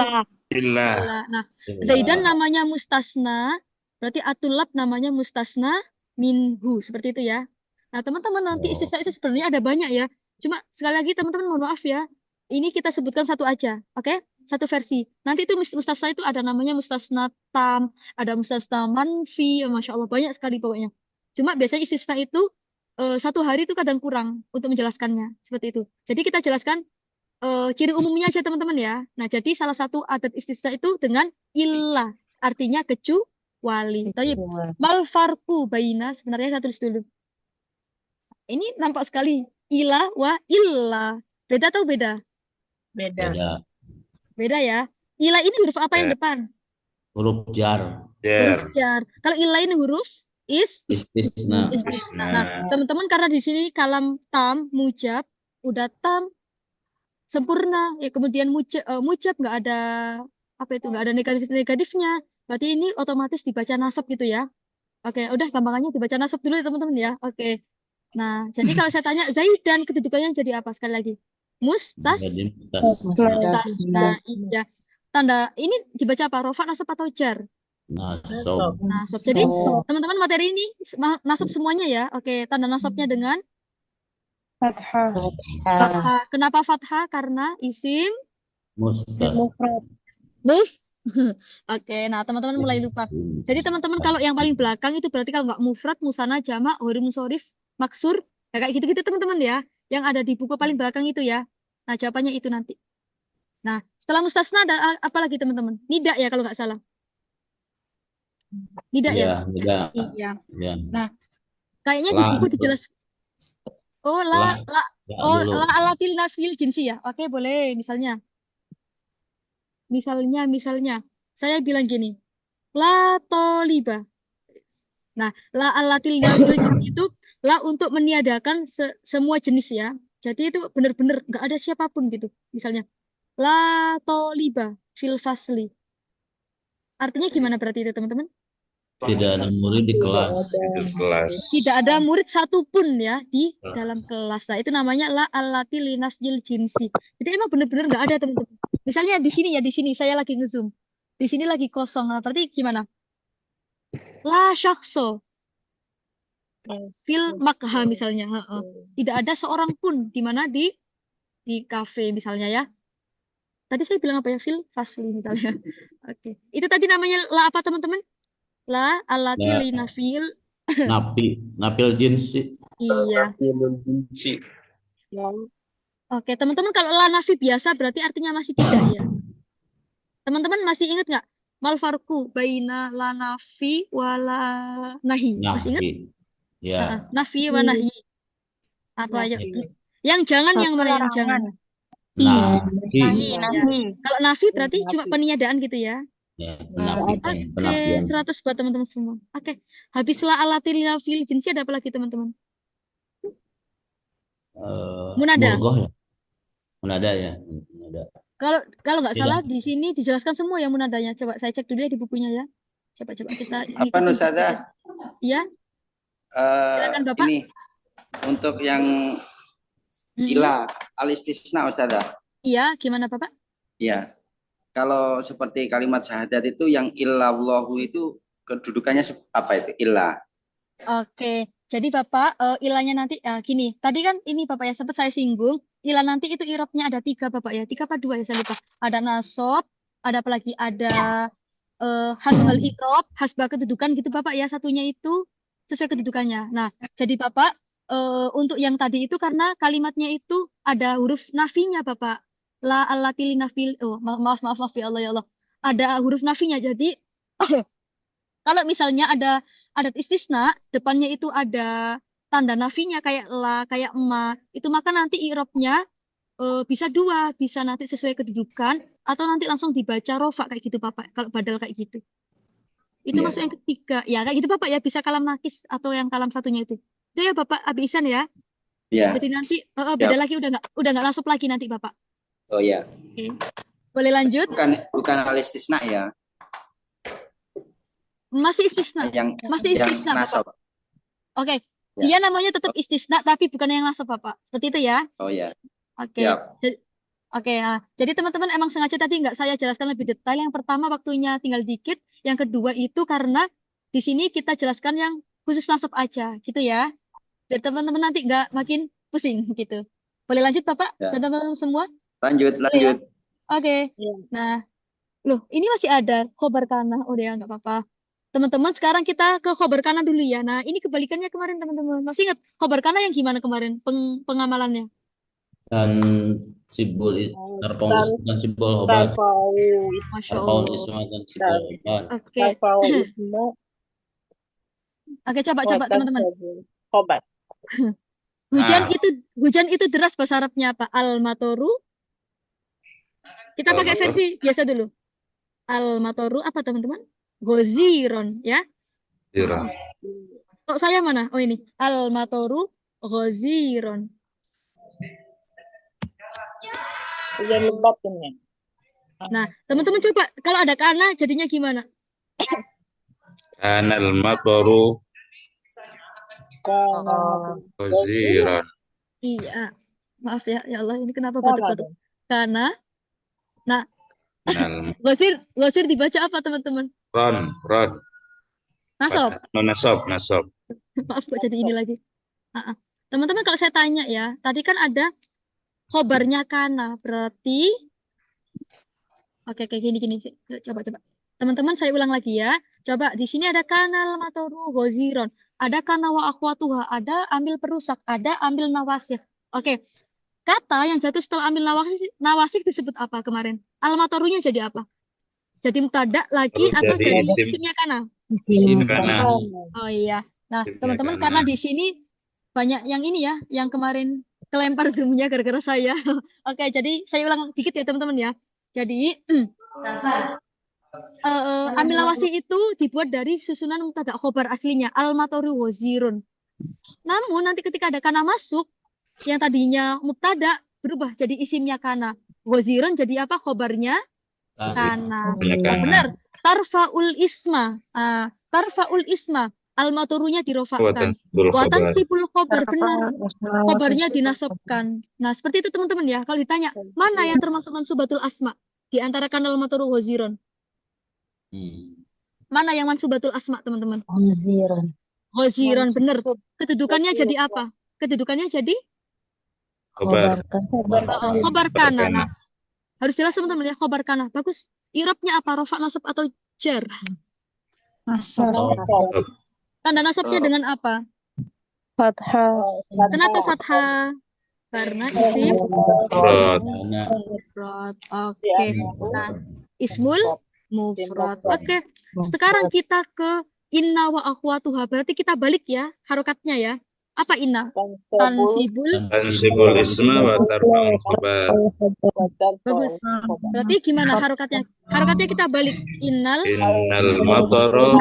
Illa. Nah, Zaidan namanya mustasna. Berarti atulab namanya mustasna minhu. Seperti itu ya. Nah teman-teman nanti istisna itu sebenarnya ada banyak ya. Cuma sekali lagi teman-teman mohon maaf ya. Ini kita sebutkan satu aja. Oke? Satu versi. Nanti itu mustasna itu ada namanya mustasna tam, ada mustasna manfi, masya Allah banyak sekali pokoknya. Cuma biasanya istisna itu satu hari itu kadang kurang untuk menjelaskannya seperti itu. Jadi kita jelaskan ciri umumnya aja teman-teman ya. Nah jadi salah satu adat istisna itu dengan illah, artinya kecuali. Tapi mal farku baina sebenarnya saya tulis dulu. Ini nampak sekali ilah wa illah. Beda atau beda? Beda ya. Ilah ini huruf apa yang depan? Huruf jar. Huruf jar. Kalau ilah ini huruf Istisna. Nah, teman-teman karena di sini kalam tam, mujab, udah tam, sempurna. Ya kemudian mujab nggak ada apa itu nggak ada negatifnya. Berarti ini otomatis dibaca nasab gitu ya. Oke, udah gampangannya dibaca nasab dulu ya teman-teman ya. Oke. Nah, jadi kalau saya tanya Zaidan kedudukannya jadi apa sekali lagi? Mustas, Jadi tas. mustasna, iya. Tanda ini dibaca apa? Rofa, nasab atau jar? Nasab. Nasab. Jadi teman-teman materi ini nasab semuanya ya. Oke, tanda nasabnya dengan Fathah. fathah. Kenapa fathah? Karena isim Mustas. Mufrad. muf. Oke, nah teman-teman mulai lupa. Jadi teman-teman kalau yang paling belakang itu berarti kalau nggak mufrad, musanna, jamak, huruf musorif, maksur, ya kayak gitu-gitu teman-teman ya. Yang ada di buku paling belakang itu ya. Nah jawabannya itu nanti. Nah setelah mustasna ada apa lagi teman-teman? Nida ya kalau nggak salah. Nida Iya, ya. tidak. Iya. Ya. Nah kayaknya di La buku dulu. dijelas. Oh La, la la oh dulu. la alatil nafil jinsi ya. Oke boleh misalnya saya bilang gini. La toliba. Nah, la alatil nafil jinsi itu la untuk meniadakan semua jenis ya. Jadi itu benar-benar nggak ada siapapun gitu. Misalnya la toliba fil fasli. Artinya gimana berarti itu teman-teman? Tidak ada murid di kelas. Itu kelas. Tidak ada murid satupun ya di dalam kelas. Nah, itu namanya la alatil nafil jinsi. Jadi emang benar-benar nggak ada teman-teman. Misalnya di sini ya di sini saya lagi ngezoom. Di sini lagi kosong. Nah, berarti gimana? La syakhso fil makha misalnya. Heeh. Tidak ada seorang pun di mana di kafe misalnya ya. Tadi saya bilang apa ya? Fil fasli misalnya. Oke. Itu tadi namanya la apa teman-teman? La alati La, linafil. napil jinsi. Iya. Kunci. Oke, teman-teman kalau la nafi biasa berarti artinya masih tidak ya. Teman-teman masih ingat nggak? Mal farku baina la nafi wala nahi. Masih ingat? Nahi. Ya. Nafi wa nahi. Apa aja? Ya. Yang jangan yang mana yang jangan? Nahi. Iya. Kalau nafi berarti cuma peniadaan gitu ya. Ya, penafikan, Oke, penafian. 100 buat teman-teman semua. Oke, habislah alatil nafil jinsi ada apa lagi teman-teman? Munada. Mulgoh ya. Munada ya. Munada. Kalau nggak Tidak. salah di sini dijelaskan semua ya munadanya. Coba saya cek dulu ya di bukunya ya. Coba kita Apa ngikutin Nusada? ya. Silakan Bapak. Ini untuk yang ila alistisna Ustazah. Iya, gimana Bapak? Iya. Kalau seperti kalimat syahadat itu yang illallahu itu kedudukannya apa itu? Illa. Oke, jadi Bapak ilahnya nanti gini. Tadi kan ini Bapak ya sempat saya singgung. Ilah nanti itu irobnya ada 3 Bapak ya. 3 apa 2 ya saya lupa. Ada nasob, ada apa lagi? Ada hasbal irob, hasbal kedudukan gitu Bapak ya. Satunya itu sesuai kedudukannya. Nah, jadi Bapak untuk yang tadi itu karena kalimatnya itu ada huruf nafinya Bapak. La allati nafil. Oh, maaf ya Allah ya Allah. Ada huruf nafinya. Jadi kalau misalnya ada adat istisna, depannya itu ada tanda nafinya kayak la, kayak ma, itu maka nanti i'rabnya bisa 2, bisa nanti sesuai kedudukan atau nanti langsung dibaca rofa kayak gitu Bapak. Kalau badal kayak gitu. Itu Iya. masuk yang ketiga. Ya kayak gitu Bapak ya, bisa kalam nakis atau yang kalam satunya itu. Itu ya Bapak Abi Ihsan ya. Iya. Jadi nanti beda lagi udah nggak langsung lagi nanti Bapak. Oh iya. Oke. Boleh lanjut? Bukan alistisna ya. Masih istisna. Masih Yang istisna nasab. Bapak. Oke. Ya. Dia namanya tetap istisna tapi bukan yang nasab Bapak. Seperti itu ya. Oh iya. Oke. Oke, jadi teman-teman emang sengaja tadi nggak saya jelaskan lebih detail. Yang pertama waktunya tinggal dikit. Yang kedua itu karena di sini kita jelaskan yang khusus nasab aja, gitu ya. Biar teman-teman nanti nggak makin pusing gitu. Boleh lanjut Bapak Ya. dan teman-teman semua? Lanjut. Oke. Nah, loh ini masih ada khobar kana. Udah ya nggak apa-apa. Teman-teman sekarang kita ke khobar kana dulu ya. Nah ini kebalikannya kemarin teman-teman. Masih ingat khobar kana yang gimana kemarin pengamalannya? Dan simbol tarpaus bukan simbol obat. Masya Tarpaus Allah. isma dan simbol obat. Oke. Oke, coba teman-teman. Obat. Hujan itu deras bahasa Arabnya apa? Al-matoru. Kita pakai versi biasa dulu. Al-matoru apa teman-teman? Ghoziron ya. Zira. Oh, saya mana? Oh ini. Al-matoru ghoziron. Hujan lebat ini. Nah, teman-teman coba kalau ada kana jadinya gimana? Anal mataru Karena ghaziran. Iya. Maaf ya, ya Allah, ini kenapa sama batuk-batuk? dong. Karena, nah, Anal gosir dibaca apa teman-teman? ron. Nasab. Nasab. Maaf kok jadi ini lagi. Ah, ah. Teman-teman kalau saya tanya ya, tadi kan ada khobarnya kana, berarti, oke kayak gini sih. Coba. Teman-teman saya ulang lagi ya. Coba di sini ada kanal matoru goziron, ada kana wa akhwatuha, ada ambil perusak, ada ambil nawasih. Oke, kata yang jatuh setelah ambil nawasih disebut apa kemarin? Al-matorunya jadi apa? Jadi mubtada lagi Terus atau jadi jadi isim. isimnya kana? Karena Oh iya. Nah, isimnya teman-teman kana. karena di sini banyak yang ini ya, yang kemarin kelempar zoomnya gara-gara saya. Oke, jadi saya ulang dikit ya teman-teman ya. Jadi ambil nawasi itu dibuat dari susunan mubtada khobar aslinya al-matoru wazirun. Namun nanti ketika ada kana masuk, yang tadinya mubtada berubah jadi isimnya kana. Wazirun jadi apa khobarnya? Kana. Isimnya Oh, kana. benar. Tarfaul isma. Tarfaul isma. Al-matorunya dirofakkan. Watan Watan khobar. sipul khobar. Benar. Khobarnya dinasobkan. Nah, seperti itu teman-teman ya. Kalau ditanya, mana yang termasuk mansubatul asma? Di antara kanal matoru wazirun. Mana yang mansubatul asma, teman-teman? Ghaziran, bener. Kedudukannya jadi apa? Kedudukannya jadi Khobar. khobar kana. Nah, harus jelas teman-teman ya, khobar kana. Bagus. Irabnya apa? Rofa, nasab, atau jar? Nasab. Tanda nasabnya dengan apa? Fathah. Kenapa fathah? Karena isim Mufrad. mufrad. Oke. Nah, ismul mufrad. Oke. Sekarang kita ke inna wa akhwatuha. Berarti kita balik ya harokatnya ya. Apa inna? Tansibul. Tansibul isma wa tarfa'ul khobar. Bagus. Berarti gimana harokatnya? Harokatnya kita balik. Innal. Innal mataru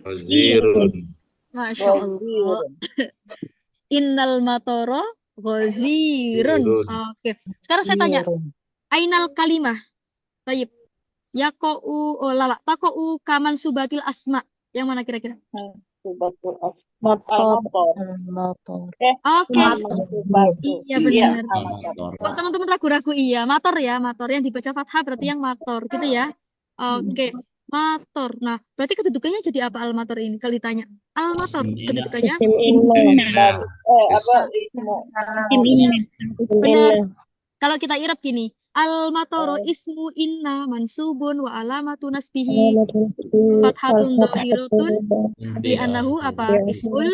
ghazirun. Masya Allah. Innal matoro ghazirun. Oke. Sekarang saya tanya. Ainal kalimah. Tayyib. Yako'u lala. Tako'u kaman subatil asma. Yang mana kira-kira? Oke. Iya benar. Kalau teman-teman ragu-ragu iya. Mator ya. Mator yang dibaca fathah berarti yang mator. Gitu ya. Oke. Mator. Nah, berarti kedudukannya jadi apa al-mator ini? Kalau ditanya. Al-mator kedudukannya? Benar. Kalau kita irab gini. Al-matoro ismu inna mansubun wa alamatu nasbihi fathatun dhahiratun di annahu apa? Ismul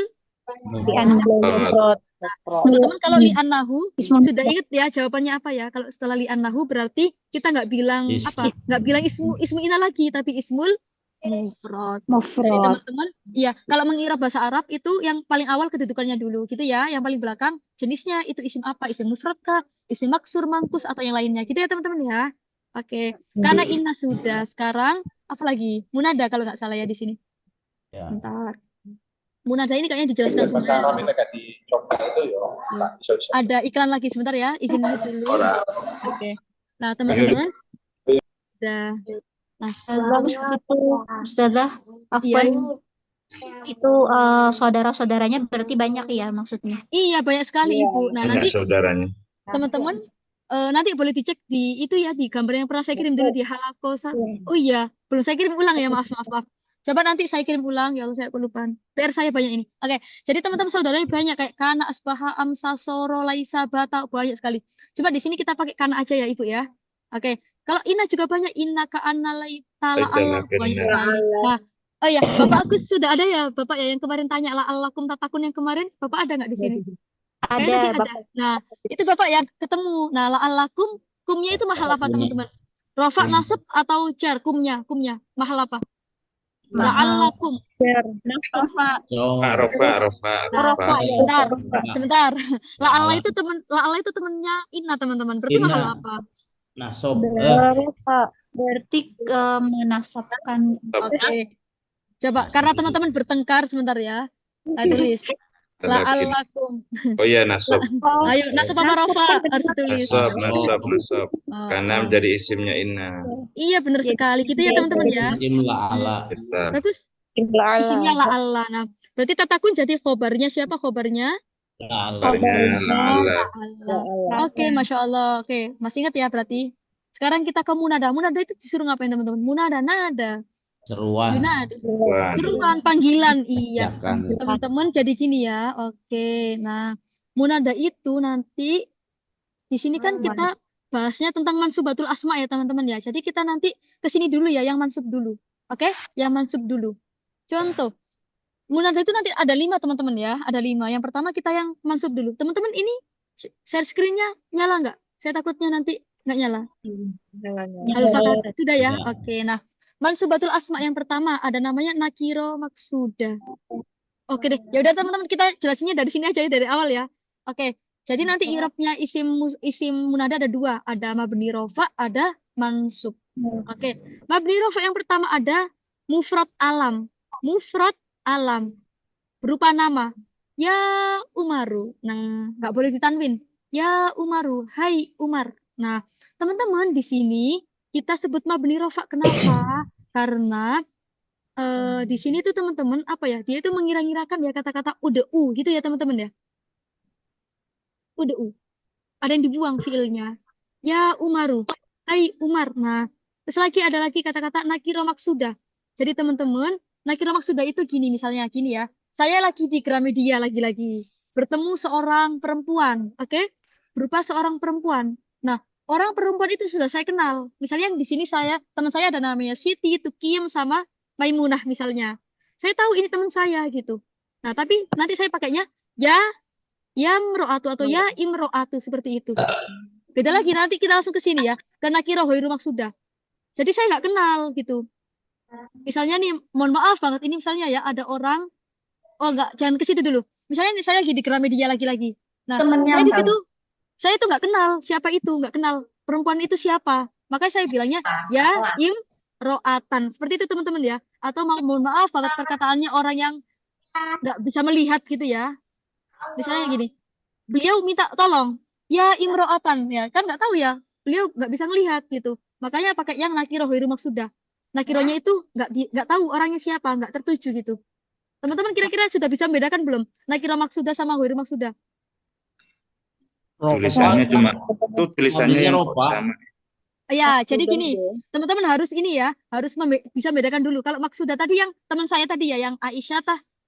teman-teman kalau li annahu sudah ingat ya jawabannya apa ya? Kalau setelah li annahu berarti kita nggak bilang apa? Nggak bilang ismu inna lagi tapi ismul mufrad. Jadi teman-teman, ya kalau mengirab bahasa Arab itu yang paling awal kedudukannya dulu gitu ya. Yang paling belakang jenisnya itu isim apa? Isim mufrad kah? Isim maksur, mangkus atau yang lainnya gitu ya teman-teman ya. Oke. Karena inna sudah sekarang apa lagi? Munada kalau nggak salah ya di sini. Sebentar. Munada ini kayaknya dijelaskan semua. Ada iklan lagi sebentar ya. Izin mute dulu. Oke. Nah, teman-teman. Udah. Nah, itu Ustazah, iya. itu saudara-saudaranya berarti banyak ya maksudnya? Iya, banyak sekali Ibu. Nah, Banyak nanti saudaranya. teman-teman nanti boleh dicek di itu ya di gambar yang pernah saya kirim dulu di Halakosa. Oh iya, belum saya kirim ulang ya, maaf. Coba nanti saya kirim ulang, ya Allah saya kelupaan. PR saya banyak ini. Oke, jadi teman-teman saudaranya banyak kayak kana, asbaha, amsa, soro, laisa, bata, banyak sekali. Coba di sini kita pakai kana aja ya Ibu ya. Oke, kalau inna juga banyak, inna ka anna laitala Allah banyak sekali. Nah, oh ya, Bapak Agus sudah ada ya, Bapak ya yang kemarin tanya la allakum tatakun yang kemarin, Bapak ada nggak di sini? Kayaknya nanti ada. Nah, itu Bapak ya ketemu. Nah, la allakum, kumnya itu mahal apa teman-teman? Rofa, nasab atau jar kumnya mahal apa? La allakum. Rofa. Sebentar. La Allah itu temennya inna teman-teman. Berarti mahal apa? Nasob. Berarti menasabkan. Oke. Coba karena teman-teman bertengkar sebentar ya. Saya tulis. Lakin. La'allakum. Oh iya, nasab. Ayo, nasab apa rofa harus ditulis. Nasab. Oh, Karena oh. menjadi isimnya inna. Iya benar sekali gitu ya teman-teman ya. Isim la'ala. Kita. Bagus. La'ala. Isimnya la'alla. Nah, berarti tatakun jadi khobarnya siapa khobarnya? La'ala. Kabarnya la'ala. La'alla. Oke, Masya Allah. Oke, masih ingat ya berarti. Sekarang kita ke munada. Munada itu disuruh ngapain teman-teman? Munada, nada. Seruan. Yunada. Wah. Seruan, panggilan. Iya. Ajakan. Teman-teman jadi gini ya. Oke. Nah, munada itu nanti di sini kan kita bahasnya tentang mansubatul asma ya teman-teman ya. Jadi kita nanti ke sini dulu ya yang mansub dulu. Oke? Yang mansub dulu. Contoh. Munada itu nanti ada 5 teman-teman ya. Ada 5. Yang pertama kita yang mansub dulu. Teman-teman ini share screen-nya nyala nggak? Saya takutnya nanti nggak nyala. Al-Fatihah sudah ya. Sudah. Oke. Nah, mansubatul asma yang pertama ada namanya nakiro maksuda. Oke deh. Ya udah teman-teman kita jelasinnya dari sini aja ya dari awal ya. Oke. Jadi nanti i'rabnya isim munada ada 2, ada mabni rofa, ada mansub. Oke. Mabni rofa yang pertama ada mufrad alam. Mufrad alam berupa nama. Ya Umaru. Nah, nggak boleh ditanwin. Ya Umaru. Hai Umar. Nah, teman-teman di sini kita sebut mabni rofa. Kenapa? Karena di sini tuh teman-teman apa ya? Dia itu mengira-ngirakan ya kata-kata ud'u gitu ya teman-teman ya. Ud'u. Ada yang dibuang fiilnya. Ya Umaru. Hai Umar. Nah, terus lagi ada lagi kata-kata nakiro maksudah. Jadi teman-teman, nakiro maksudah itu gini misalnya gini ya. Saya lagi di Gramedia lagi-lagi bertemu seorang perempuan, oke? Berupa seorang perempuan. Nah, orang perempuan itu sudah saya kenal. Misalnya di sini teman saya ada namanya Siti, Tukiem sama Maimunah misalnya. Saya tahu ini teman saya gitu. Nah, tapi nanti saya pakainya ya Yamro'atu atau ya Imro'atu seperti itu. Beda lagi nanti kita langsung ke sini ya. Karena kira hoiru maksudah. Jadi saya nggak kenal gitu. Misalnya nih, mohon maaf banget ini misalnya ya ada orang, oh enggak, jangan ke situ dulu. Misalnya nih, saya lagi di Gramedia lagi-lagi. Nah, saya di situ, saya tuh nggak kenal siapa itu, nggak kenal perempuan itu siapa. Makanya saya bilangnya ya Imro'atan. Seperti itu teman-teman ya. Atau mohon maaf banget perkataannya orang yang nggak bisa melihat gitu ya. Misalnya gini, beliau minta tolong, ya Imro'atan ya, kan nggak tahu ya, beliau nggak bisa melihat gitu. Makanya pakai yang nakiro hoiru maksudah. Nakironya itu nggak tahu orangnya siapa, nggak tertuju gitu. Teman-teman kira-kira sudah bisa membedakan belum nakiro maksudah sama hoiru maksudah? Tulisannya cuma itu tulisannya Mabninya yang rofa. sama. Ya, jadi gini, teman-teman harus ini ya, harus bisa membedakan dulu. Kalau maksudah tadi yang teman saya tadi ya, yang Aisyah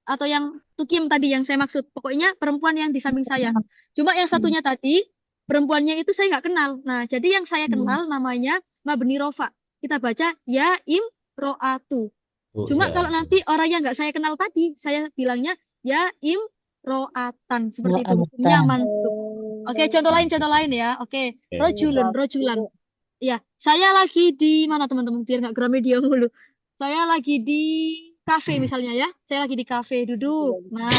atau yang Tukim tadi yang saya maksud, pokoknya perempuan yang di samping saya. Cuma yang satunya tadi perempuannya itu saya nggak kenal. Nah, jadi yang saya kenal namanya mabni rofa. Kita baca ya Imro'atu. Oh, Cuma ya. kalau nanti orang yang nggak saya kenal tadi, saya bilangnya ya Imro'atan. Seperti itu. Hukumnya mansub. Oke, contoh lain ya. Oke, rojulan. Ya, saya lagi di mana teman-teman? Biar nggak Gramedia mulu. Saya lagi di kafe misalnya ya. Saya lagi di kafe duduk. Nah,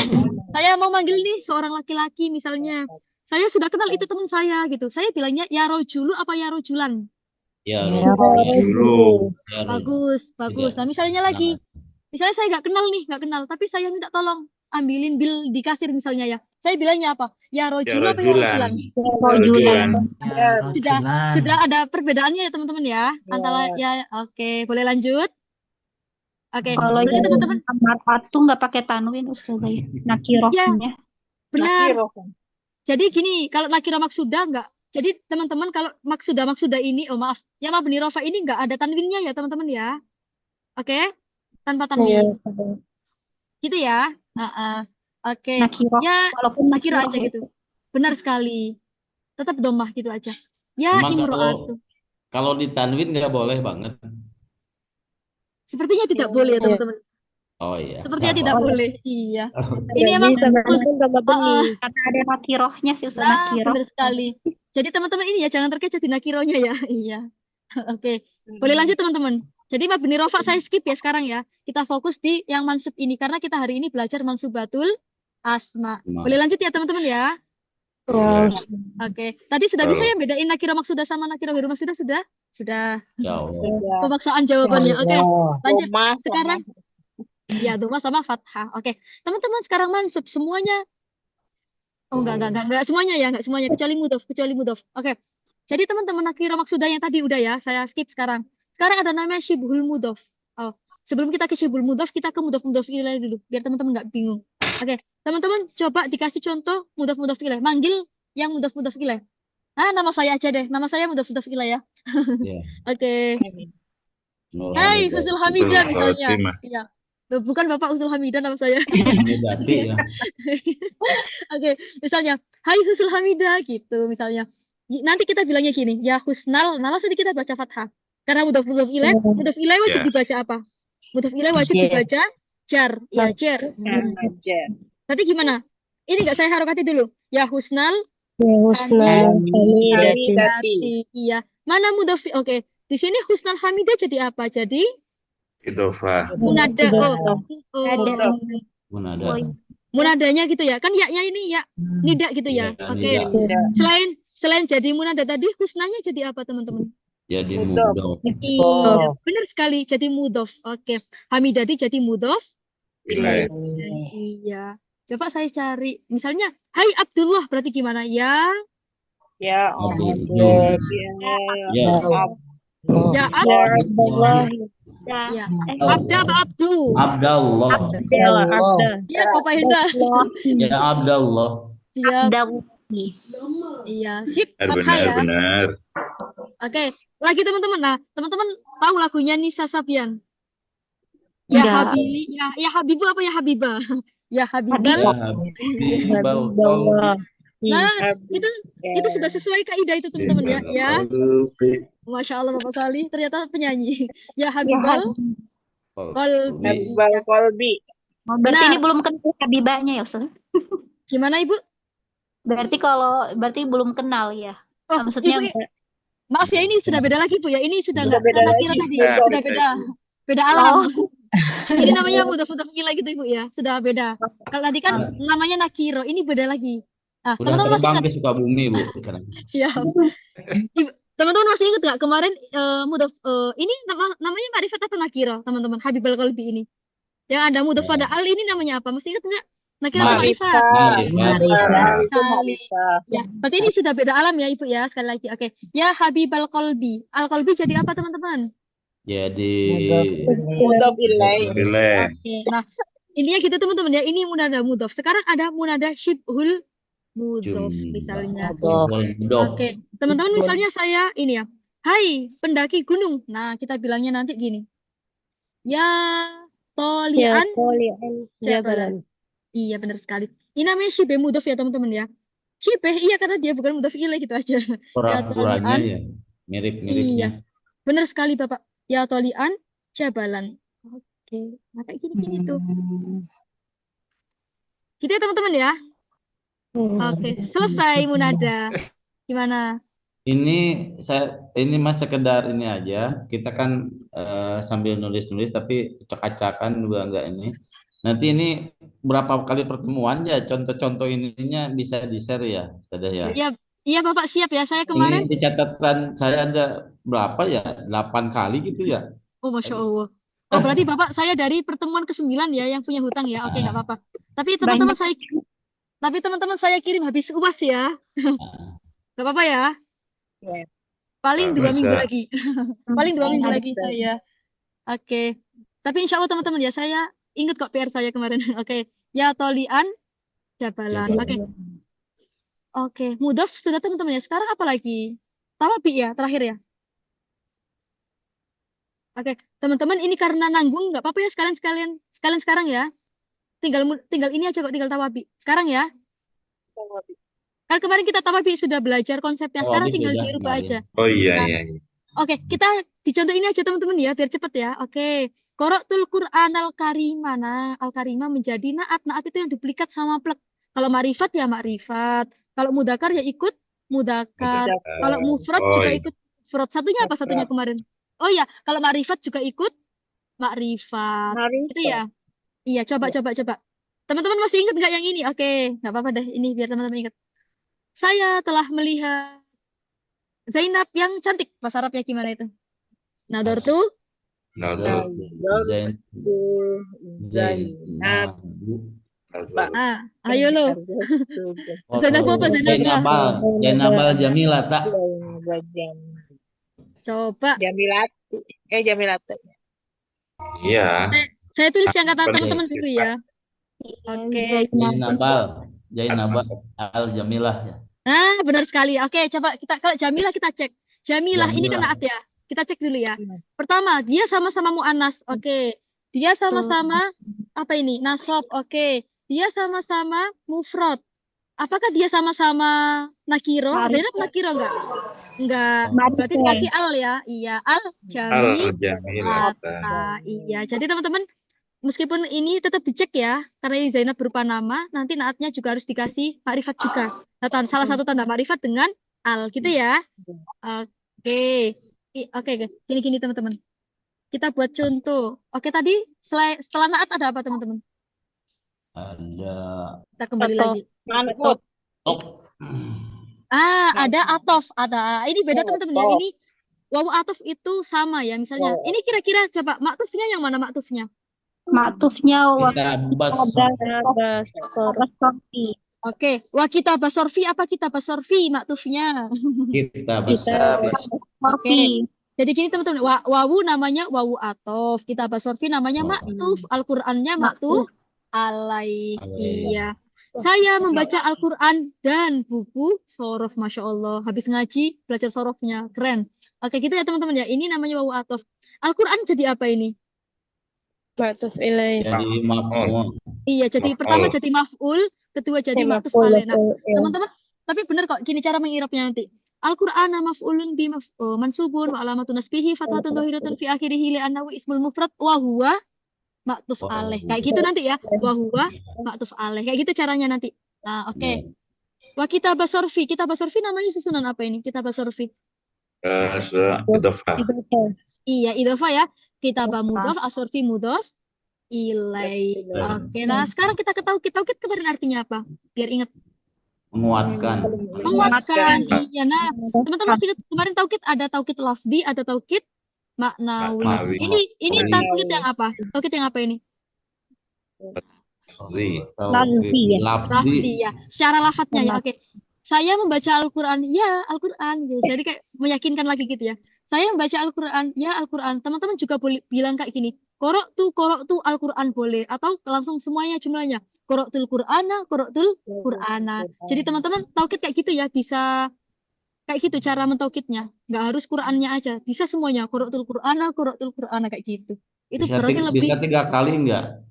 saya mau manggil nih seorang laki-laki misalnya. Saya sudah kenal itu teman saya gitu. Saya bilangnya ya rojulu apa ya rojulan? Ya, Dulu. Bagus. Nah, misalnya lagi, misalnya saya nggak kenal, tapi saya minta tolong ambilin bil di kasir misalnya ya. Saya bilangnya apa? Ya rojulu apa ya rojulan? Rojulan. Sudah ada perbedaannya ya teman-teman ya. Antara ya, oke, boleh lanjut? Oke, Kalau berarti yang teman-teman mar'atu nggak pakai tanwin Ustazah ya. Nakirohnya. benar. Nakiro. Jadi gini, kalau nakiro maksudah nggak. Jadi teman-teman kalau maksudah ini, oh maaf, ya mabni rofa ini nggak ada tanwinnya ya teman-teman ya. Oke, tanpa tanwin. Gitu ya. Oke. Nakiroh. Ya, Walaupun nakiro aja nakiroh. gitu. Benar sekali. Tetap domah gitu aja. Ya Cuma imro'atu. kalau ditanwin nggak boleh banget. Sepertinya tidak boleh ya teman-teman. Oh iya. Sepertinya Nggak tidak apa-apa. boleh. Iya. Ini emang Karena ada nakirohnya sih Ustaz. Nakiroh. benar sekali. Jadi teman-teman ini ya jangan terkecoh di nakironya ya. Iya. Oke. Boleh lanjut teman-teman. Jadi mabni rofa saya skip ya sekarang ya. Kita fokus di yang mansub ini karena kita hari ini belajar mansubatul asma. Boleh lanjut ya teman-teman ya. Oke. Tadi sudah bisa ya bedain nakiro maksudah sama nakiro hoiru maksudah sudah? Sudah. Jauh. Pemaksaan jawabannya. Oke. Lanjut. Doma Sekarang ya doma sama fathah. Oke. Teman-teman sekarang mansub semuanya Oh, enggak semuanya ya, enggak semuanya kecuali mudhof. Oke. Jadi teman-teman nakira maksudah yang tadi udah ya, saya skip sekarang. Sekarang ada namanya syibhul mudhof. Oh, sebelum kita ke syibhul mudhof, kita ke mudhof ilaih dulu, biar teman-teman nggak bingung. Oke, teman-teman coba dikasih contoh mudhof ilaih. Manggil yang mudhof ilaih. Nah, nama saya aja deh. Nama saya mudhof ilaih ya. Ya, Oke. Nur Hai, Hamidah. Husul Hamidah misalnya. Khotimah. Iya. Loh, bukan Bapak Husul Hamidah nama saya. Hamidati ya. Oke, misalnya, Hai Husul Hamidah gitu misalnya. Nanti kita bilangnya gini, ya Husnal, nah langsung kita baca fathah. Karena mudhof ilaih wajib Ya. dibaca apa? Mudhof ilaih wajib Jar. dibaca jar, ya jar. Aja. Berarti gimana? Ini nggak saya harokati dulu. Ya Husnal, Ya husna Hamidati. Hamidati. Iya. Mana mudhof? Oke, di sini Husnal Hamidah jadi apa? Jadi Idofah. munada. Ada Munada. Munadanya gitu ya. Kan ya ini ya nida gitu ya. Ya, Oke. nida. Selain jadi munada tadi, husnanya jadi apa teman-teman? Jadi Mudhof. mudhof. Iya, benar sekali. Jadi mudhof. Oke. Hamidati jadi mudhof. Ilaih. Iya. Coba saya cari. Misalnya, Hai Abdullah berarti gimana? Ya, Ya Abdul. Allah. Ya. ya Abdullah. Ya. Abda apa Abdu? Abdallah. Iya, Bapak Hinda. Ya Abdallah. Siap. Dawi. Iya, sip. Benar, Fathah ya. benar. Oke. Lagi teman-teman. Nah, teman-teman tahu lagunya Nisa Sabian? Ya Enggak. Habibi, ya Habibu apa ya Habibah? Ya Habibal. Ya Habibal. Nah, itu sudah sesuai kaidah itu teman-teman ya. Ya, Qalbi. Masya Allah Bapak Salih ternyata penyanyi. Ya Habibal Qalbi. Habibal Kolbi. Oh, berarti Benar. ini belum kenal Habibahnya ya, Ustaz? Gimana Ibu? Berarti belum kenal ya. Oh, Maksudnya Ibu, maaf ya ini sudah beda lagi Bu ya. Ini sudah nggak beda nakira lagi. tadi. Ya, Sudah beda. beda alam. Ini namanya mudhof ilaih gitu Ibu ya. Sudah beda. Kalau tadi kan namanya nakiro, ini beda lagi. Nah, Udah teman-teman masih terbang ingat? ke Sukabumi, Bu, sekarang. Siap. Teman-teman masih ingat nggak kemarin mudhof ini namanya ma'rifat atau nakiro, teman-teman? Habibal Qalbi ini. Yang ada mudhof pada al ini namanya apa? Masih ingat nggak? Nakiro atau ma'rifat? Ma'rifat. Itu Ma'rifat. Ya, berarti ini sudah beda alam ya Ibu ya, sekali lagi. Oke. Ya Habibal Qalbi. Al Qalbi jadi apa teman-teman? Jadi Mudhof ilaih. Ilaih. Oke. Nah, intinya gitu teman-teman ya. Ini munada mudhof. Sekarang ada munada syibhul mudhof misalnya. Mudhof. Oke, teman-teman misalnya saya ini ya. Hai, pendaki gunung. Nah, kita bilangnya nanti gini. Ya tolian jabalan. Iya, benar sekali. Ini namanya syibeh mudhof ya teman-teman ya. Syibeh, iya karena dia bukan mudhof ilaih gitu aja. Ya Pura-puranya tolian. ya. Mirip-miripnya. Benar sekali Bapak. Ya tolian jabalan. Oke, nah kayak gini-gini tuh. Gitu ya teman-teman ya. Oke, selesai munada. Gimana? Ini mas sekedar ini aja. Kita kan sambil nulis-nulis tapi acak-acakan juga enggak ini. Nanti ini berapa kali pertemuan ya? Contoh-contoh ininya bisa di-share ya, Ustazah ya. Iya, iya Bapak siap ya. Saya kemarin. Ini di catatan saya ada berapa ya? 8 kali gitu ya. Oh, Masya Allah. Oh, berarti Bapak saya dari pertemuan ke-9 ya yang punya hutang ya. Oke, nggak apa-apa. Tapi teman-teman saya kirim habis UAS ya. Nggak apa-apa ya. Ya. Paling 2 Nggak minggu usah. lagi. Paling 2 minggu lagi saya. Oke. Tapi insya Allah teman-teman ya, saya ingat kok PR saya kemarin. Oke. Ya tolian jabalan. Oke. Oke. Mudhof sudah teman-teman ya. Sekarang apa lagi? Tawabi ya, terakhir ya. Oke, teman-teman ini karena nanggung nggak apa-apa ya sekalian sekarang ya. Tinggal ini aja kok, tinggal tawabi. Sekarang ya. Kan kemarin kita tawabi sudah belajar konsepnya. Sekarang Tawabi tinggal sudah dirubah kemarin. aja. Oh iya, Nah, iya. Oke, kita dicontoh ini aja teman-teman ya, biar cepet ya. Oke. Qara'tul Qur'anal Karima. Nah, al-Karima menjadi naat. Naat itu yang duplikat sama plek. Kalau ma'rifat ya ma'rifat. Kalau mudakar ya ikut mudakar. Kalau mufrad Oh, juga iya. ikut mufrad. Satunya apa satunya kemarin? Oh ya, kalau ma'rifat juga ikut makrifat. Itu ya. Iya, coba. Teman-teman masih ingat nggak yang ini? Oke, nggak apa-apa deh. Ini biar teman-teman ingat. Saya telah melihat Zainab yang cantik. Bahasa Arabnya gimana itu? Nadartu. Nazar. Zainab. Pak. Ah, ayo lo. Zainab apa? Zainab apa? Jainabal, Jainabal Jamila tak? Coba. Jamilati. Jamilati. Iya. Saya tulis yang kata Benar. teman-teman dulu ya. Oke. Jainabal Al Jamilah ya. Nah, benar sekali. Oke, coba kita kalau Jamilah kita cek. Jamilah ini kan Jamilah. naat ya. Kita cek dulu ya. Pertama, dia sama-sama muannas. Oke. Dia sama-sama apa ini? Nasab. Oke. Dia sama-sama mufrad. Apakah dia sama-sama nakiro? Zainab nakiro enggak? Enggak. Berarti dikasih al ya. Iya, al jami. Jamilata. Iya. Jadi teman-teman, meskipun ini tetap dicek ya, karena ini Zainab berupa nama, nanti naatnya juga harus dikasih makrifat juga. Salah satu tanda makrifat dengan al, gitu ya. Oke. Oke. Gini teman-teman. Kita buat contoh. Oke, tadi setelah naat ada apa teman-teman? Ada Kita kembali Atof. lagi. Manut. Ada atof, ada. Ini beda teman-teman ya. Ini wawu atof itu sama ya. Misalnya, ini kira-kira coba maktufnya yang mana maktufnya? Maktufnya kita wasorfi. Oke, wa kita basorfi apa kita basorfi maktufnya? kita besar. Sorfi. Jadi gini teman-teman, wawu namanya wawu atof, kita basorfi namanya maktuf, Al-Qur'annya maktuf alaih. Iya. Saya membaca Al-Quran dan buku sorof, Masya Allah. Habis ngaji, belajar sorofnya. Keren. Oke, gitu ya teman-teman ya. Ini namanya wawu atof. Al-Quran jadi apa ini? Ma'tuf ilaih. Jadi maf'ul. Iya, jadi Maf'ul. pertama jadi maf'ul, kedua jadi maktuf alaih. Nah, teman-teman, tapi benar kok. Gini cara mengirapnya nanti. Al-Quran maf'ulun bi mansubun wa alamatun nasbihi fathatun dhahiratun fi akhirih li'annahu ismul mufrad wa huwa maktuf alaih. Kayak gitu nanti ya. Wa huwa maktuf alaih. Kayak gitu caranya nanti. Nah, oke. Wa kitabah sorfi. Kitabah sorfi namanya susunan apa ini? Kitabah sorfi. Idofah. Iya, idhofah ya. Kitabah mudhof, asorfi mudhof ilai. Oke, nah sekarang kita ke taukid. Taukid kemarin artinya apa? Biar ingat. Menguatkan. Menguatkan. Iya, nah teman-teman masih ingat kemarin taukid ada taukid lafzi, ada taukid maknawi. Maknawi. Ini taukid yang apa? Taukid yang apa ini? Lafzi. Lafzi ya. Secara lafadznya ya. Oke. Saya membaca Al-Quran. Ya, Al-Quran. Gitu. Jadi kayak meyakinkan lagi gitu ya. Saya membaca Al-Quran. Ya, Al-Quran. Teman-teman juga boleh bilang kayak gini. Korok tu Al-Quran boleh. Atau langsung semuanya jumlahnya. Koroktul Qur'ana. Jadi teman-teman taukid kayak gitu ya. Bisa kayak gitu cara mentaukidnya. Nggak harus Qur'annya aja. Bisa semuanya. Koroktul Qur'ana kayak gitu. Itu berarti lebih. Bisa 3 kali enggak?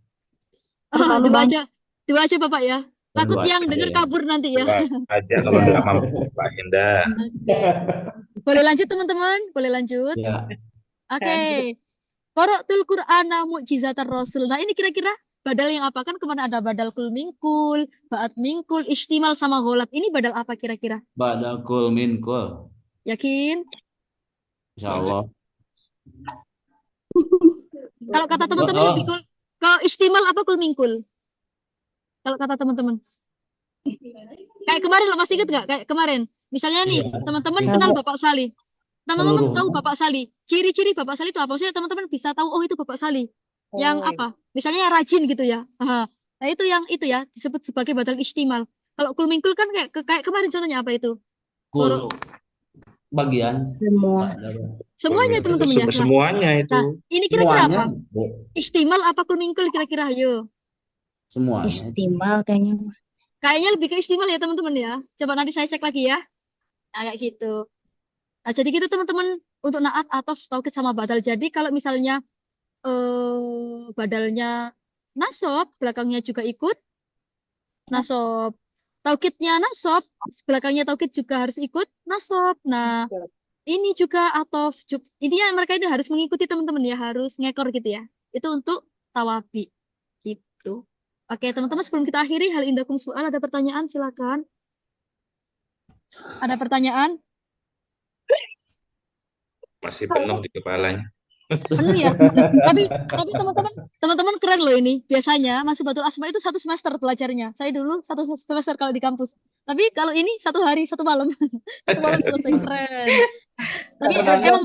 Dua aja Bapak ya. Takut Dua yang aja denger ya. kabur nanti ya. Aja kalau nggak mampu Pak Indah. Oke. Boleh lanjut teman-teman? Boleh lanjut? Ya. Oke. Qara'tul Qur'ana mu'jizatar Rasul. Nah, ini kira-kira badal yang apa? Kan kemana ada badal kul mingkul, ba'at mingkul, istimal sama gholat. Ini badal apa kira-kira? Ba'da kul min kul. Yakin? Insyaallah. Kalau kata teman-teman lebih kul ke istimal apa kul mingkul? Kalau kata teman-teman. Kayak kemarin lo masih ingat nggak? Kayak kemarin. Misalnya nih, teman-teman kenal Bapak Sali. Teman-teman tahu Bapak Sali. Ciri-ciri Bapak Sali itu apa? Maksudnya teman-teman bisa tahu, oh itu Bapak Sali. Yang apa? Misalnya rajin gitu ya. Nah, itu yang itu ya disebut sebagai badal istimal. Kalau kul mingkul kan kayak kemarin contohnya apa itu? Kul bagian. Semuanya teman-teman ya. Semuanya itu. Nah, ini kira-kira apa? Semuanya. Istimal apa kul mingkul kira-kira? Ayo. Semuanya. Istimal kayaknya. Kayaknya lebih ke istimal ya teman-teman ya. Coba nanti saya cek lagi ya. Nah, kayak gitu. Nah, jadi gitu teman-teman untuk naat atau taukid sama badal. Jadi kalau misalnya badalnya nasab, belakangnya juga ikut nasab. Taukidnya nasab, belakangnya taukid juga harus ikut nasab. Nah, ini juga atof. Ini ya mereka itu harus mengikuti teman-teman ya, harus ngekor gitu ya. Itu untuk tawabi. Gitu. Oke, teman-teman sebelum kita akhiri, hal indakum soal, ada pertanyaan silakan. Ada pertanyaan? Masih penuh di kepalanya. Penuh ya. Tapi teman-teman keren loh ini. Biasanya Masbuhatul Asma itu 1 semester belajarnya. Saya dulu 1 semester kalau di kampus. Tapi kalau ini 1 hari 1 malam. 1 malam selesai, keren. Tapi emang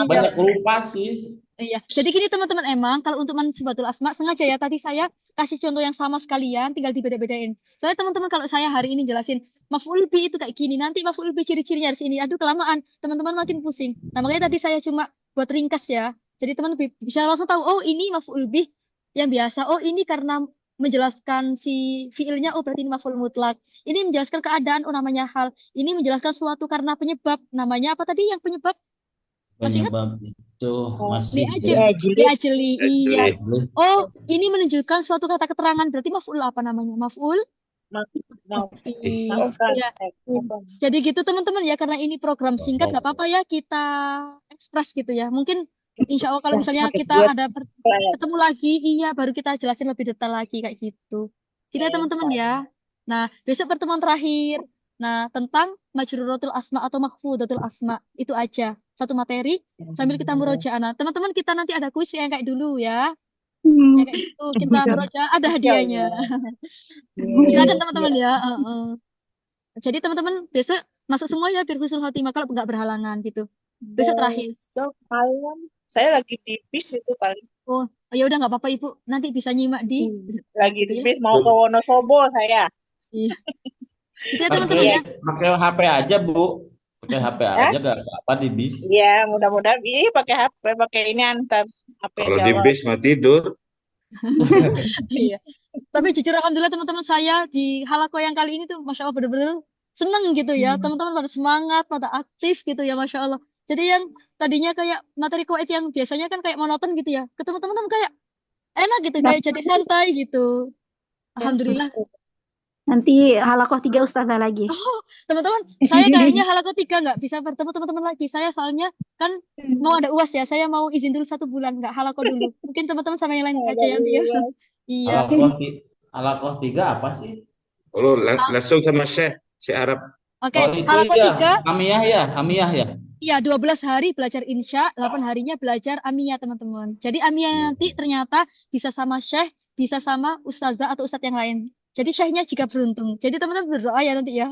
banyak lupa sih. Iya. Jadi gini teman-teman, emang kalau untuk Masbuhatul Asma sengaja ya tadi saya kasih contoh yang sama sekalian, tinggal dibeda-bedain. Soalnya teman-teman kalau saya hari ini jelasin maf'ul bi itu kayak gini, nanti maf'ul bi ciri-cirinya harus ini. Aduh kelamaan, teman-teman makin pusing. Nah, makanya tadi saya cuma buat ringkas ya. Jadi teman bisa langsung tahu, oh ini maf'ul bi yang biasa. Oh ini karena menjelaskan si fiilnya, oh berarti ini maf'ul mutlak. Ini menjelaskan keadaan, oh namanya hal. Ini menjelaskan suatu karena penyebab, namanya apa tadi yang penyebab? Masih ingat? Penyebab itu masih Liajli. Iya. Jadi, Oh, ini menunjukkan suatu kata keterangan. Berarti maf'ul apa namanya? Maf'ul Mau Ya. Jadi gitu teman-teman ya, karena ini program singkat nggak apa-apa ya kita ekspres gitu ya. Mungkin insya Allah kalau misalnya kita ada ketemu lagi, iya baru kita jelasin lebih detail lagi kayak gitu. Jadi ya teman-teman ya. Nah, besok pertemuan terakhir. Nah, tentang majruratul asma atau makhfudatul asma itu aja. Satu materi sambil kita murojaah. Nah, teman-teman kita nanti ada kuis yang kayak dulu ya. Ya kayak gitu kita murojaah ada hadiahnya. Silakan teman-teman ya. Jadi teman-teman besok masuk semua ya biar husnul khotimah kalau nggak berhalangan gitu. Besok terakhir. Besok malam saya lagi di bis itu paling. Oh, ya udah nggak apa-apa Ibu. Nanti bisa nyimak di Lagi di ya. bis mau ke Wonosobo saya. Iya. Itu ya teman-teman ya. pakai HP aja, Bu. Pakai HP aja gak apa di bis. Iya, mudah-mudahan pakai HP, pakai ini antar HP kalau di Jawa. bis mau tidur, Iya. Tapi jujur alhamdulillah teman-teman saya di halako yang kali ini tuh Masya Allah bener-bener seneng gitu ya. Teman-teman pada semangat, pada aktif gitu ya Masya Allah. Jadi yang tadinya kayak materi koet yang biasanya kan kayak monoton gitu ya. Ketemu teman-teman kayak enak gitu, kayak jadi santai gitu. Alhamdulillah. Nanti halakoh 3 ustazah lagi. Teman-teman, saya kayaknya halako 3 nggak bisa bertemu teman-teman lagi. Saya soalnya kan mau ada UAS ya. Saya mau izin dulu 1 bulan, nggak halako dulu. Mungkin teman-teman sama yang lain aja ya. Iya. Alakoh 3 apa sih? kalau langsung sama Syekh Arab. Oke, Oh, itu halako ya. 3. Hamiyah ya. Iya, 12 hari belajar insya, 8 harinya belajar amiyah, teman-teman. Jadi amiyah nanti ternyata bisa sama syekh, bisa sama ustazah atau ustadz yang lain. Jadi syekhnya jika beruntung. Jadi teman-teman berdoa ya nanti ya.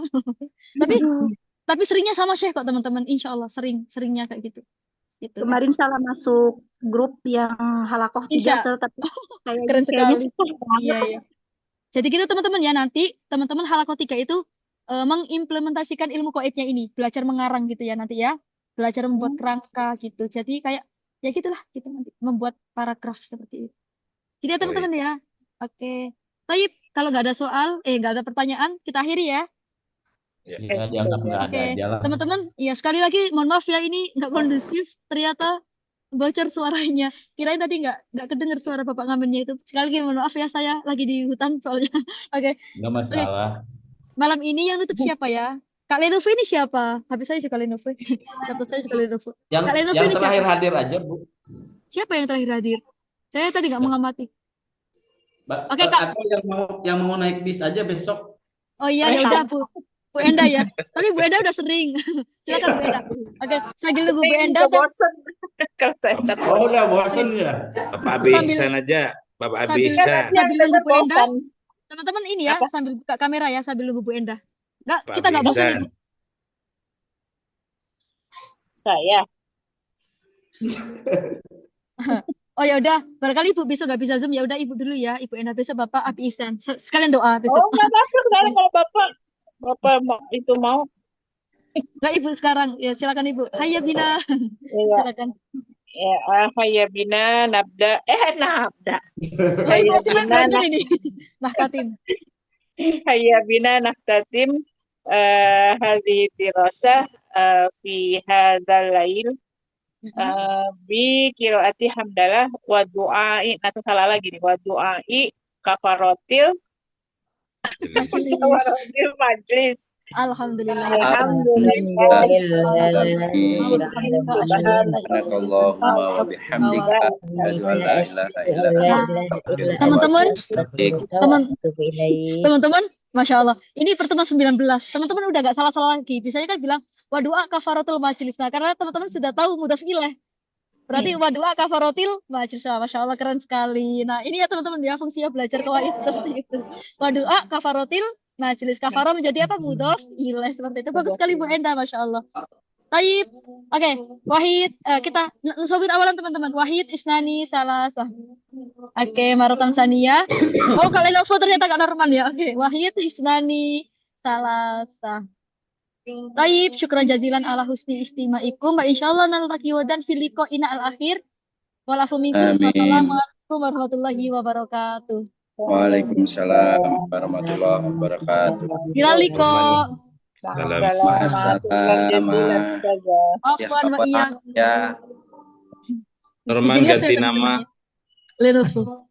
Tapi seringnya sama syekh kok teman-teman. Insya Allah seringnya kayak gitu. Gitu. Kemarin salah masuk grup yang halakoh 3 Insya. tapi Keren sekali. kayaknya Iya. Jadi gitu teman-teman ya, nanti teman-teman halaqah 3 itu mengimplementasikan ilmu qaidnya ini, belajar mengarang gitu ya nanti ya. Belajar membuat kerangka gitu. Jadi kayak ya gitulah gitu nanti membuat paragraf seperti itu. Jadi ya teman-teman ya. Oke. Baik, kalau nggak ada soal, nggak ada pertanyaan, kita akhiri ya. Ya. Ya, dianggap nggak ada Oke, aja lah. teman-teman, ya sekali lagi mohon maaf ya ini nggak kondusif, ternyata bocor suaranya. Kirain tadi nggak kedengar suara Bapak ngamennya itu. Sekali lagi mohon maaf ya, saya lagi di hutan soalnya. Oke. Nggak masalah. Malam ini yang nutup siapa ya? Kak Lenovo ini siapa? Habis saya juga Lenovo. Dapat saya juga Lenovo. Kak Lenovo Yang ini terakhir siapa? hadir aja, Bu. Siapa yang terakhir hadir? Saya tadi nggak mengamati. Oke, Kak. Atau yang mau naik bis aja besok. Oh iya, ya udah Bu Enda ya. Tapi Bu Enda udah sering. Silakan Bu Enda. Oke, sambil nunggu Bu Enda. Bosan kalau saya Oh, udah bosan ya. Bapak Abi Ihsan aja. Bapak Abi Ihsan. Sambil nunggu Bu Enda. bosan. Teman-teman ini ya, sambil buka kamera ya, sambil nunggu Bu Enda. Pak Kita nggak bosan Ihsan. Ibu. Saya. Oh ya udah, barangkali Ibu besok nggak bisa Zoom, ya udah Ibu dulu ya, Ibu Enda, besok Bapak Abi Ihsan. Sekalian doa besok. Oh, nggak apa-apa sekarang kalau Bapak itu mau. Nggak Ibu sekarang, ya silakan Ibu. Hayya bina. Iya. Silakan. Ya, hayya bina nabda. Nabda. Oh, Hayya Ibu bina belajar ini. Mahkatim. hayya bina naftatim hadhihi dirasah fi hadzal lail bi qiraati hamdalah wa du'ai. Nah, salah lagi nih, wa du'ai kafaratil majlis. Alhamdulillah. Subhanakallahumma wa bihamdika asyhadu an la ilaha illa anta Teman-teman, Masya Allah. Ini pertemuan 19. Teman-teman udah gak salah-salah lagi. Biasanya kan bilang, wadu'a kafaratul majlis. Nah, karena teman-teman sudah tahu mudhaf ilaih. Berarti wadu'a kafaratil majlis. Masya Allah, keren sekali. Nah, ini ya teman-teman ya, fungsinya belajar kawaid seperti itu. Wadu'a kafaratil majlis. Kafara menjadi apa? Mudhaf ilaih. Seperti itu. Bagus sekali Bu Enda, Masya Allah. Taib. Oke, Wahid. Kita nusawir awalan teman-teman. Wahid, Isnani, Salasah. Oke, Marotan Sania. Oh, kalau Lenovo ternyata gak Norman ya. Oke, Wahid Isnani Salasa. Taib, syukran jazilan ala husni istimaikum. Wa insyaallah naltaqi wadan fil liqa'ina al-akhir. Walafu minkum. Amin. Wassalamualaikum warahmatullahi wabarakatuh. Waalaikumsalam warahmatullahi wabarakatuh. Ila liqa. Salam. Masalah. Ya, Afwan wa iya. ya. Norman Izinnya ganti saya nama. Lenovo.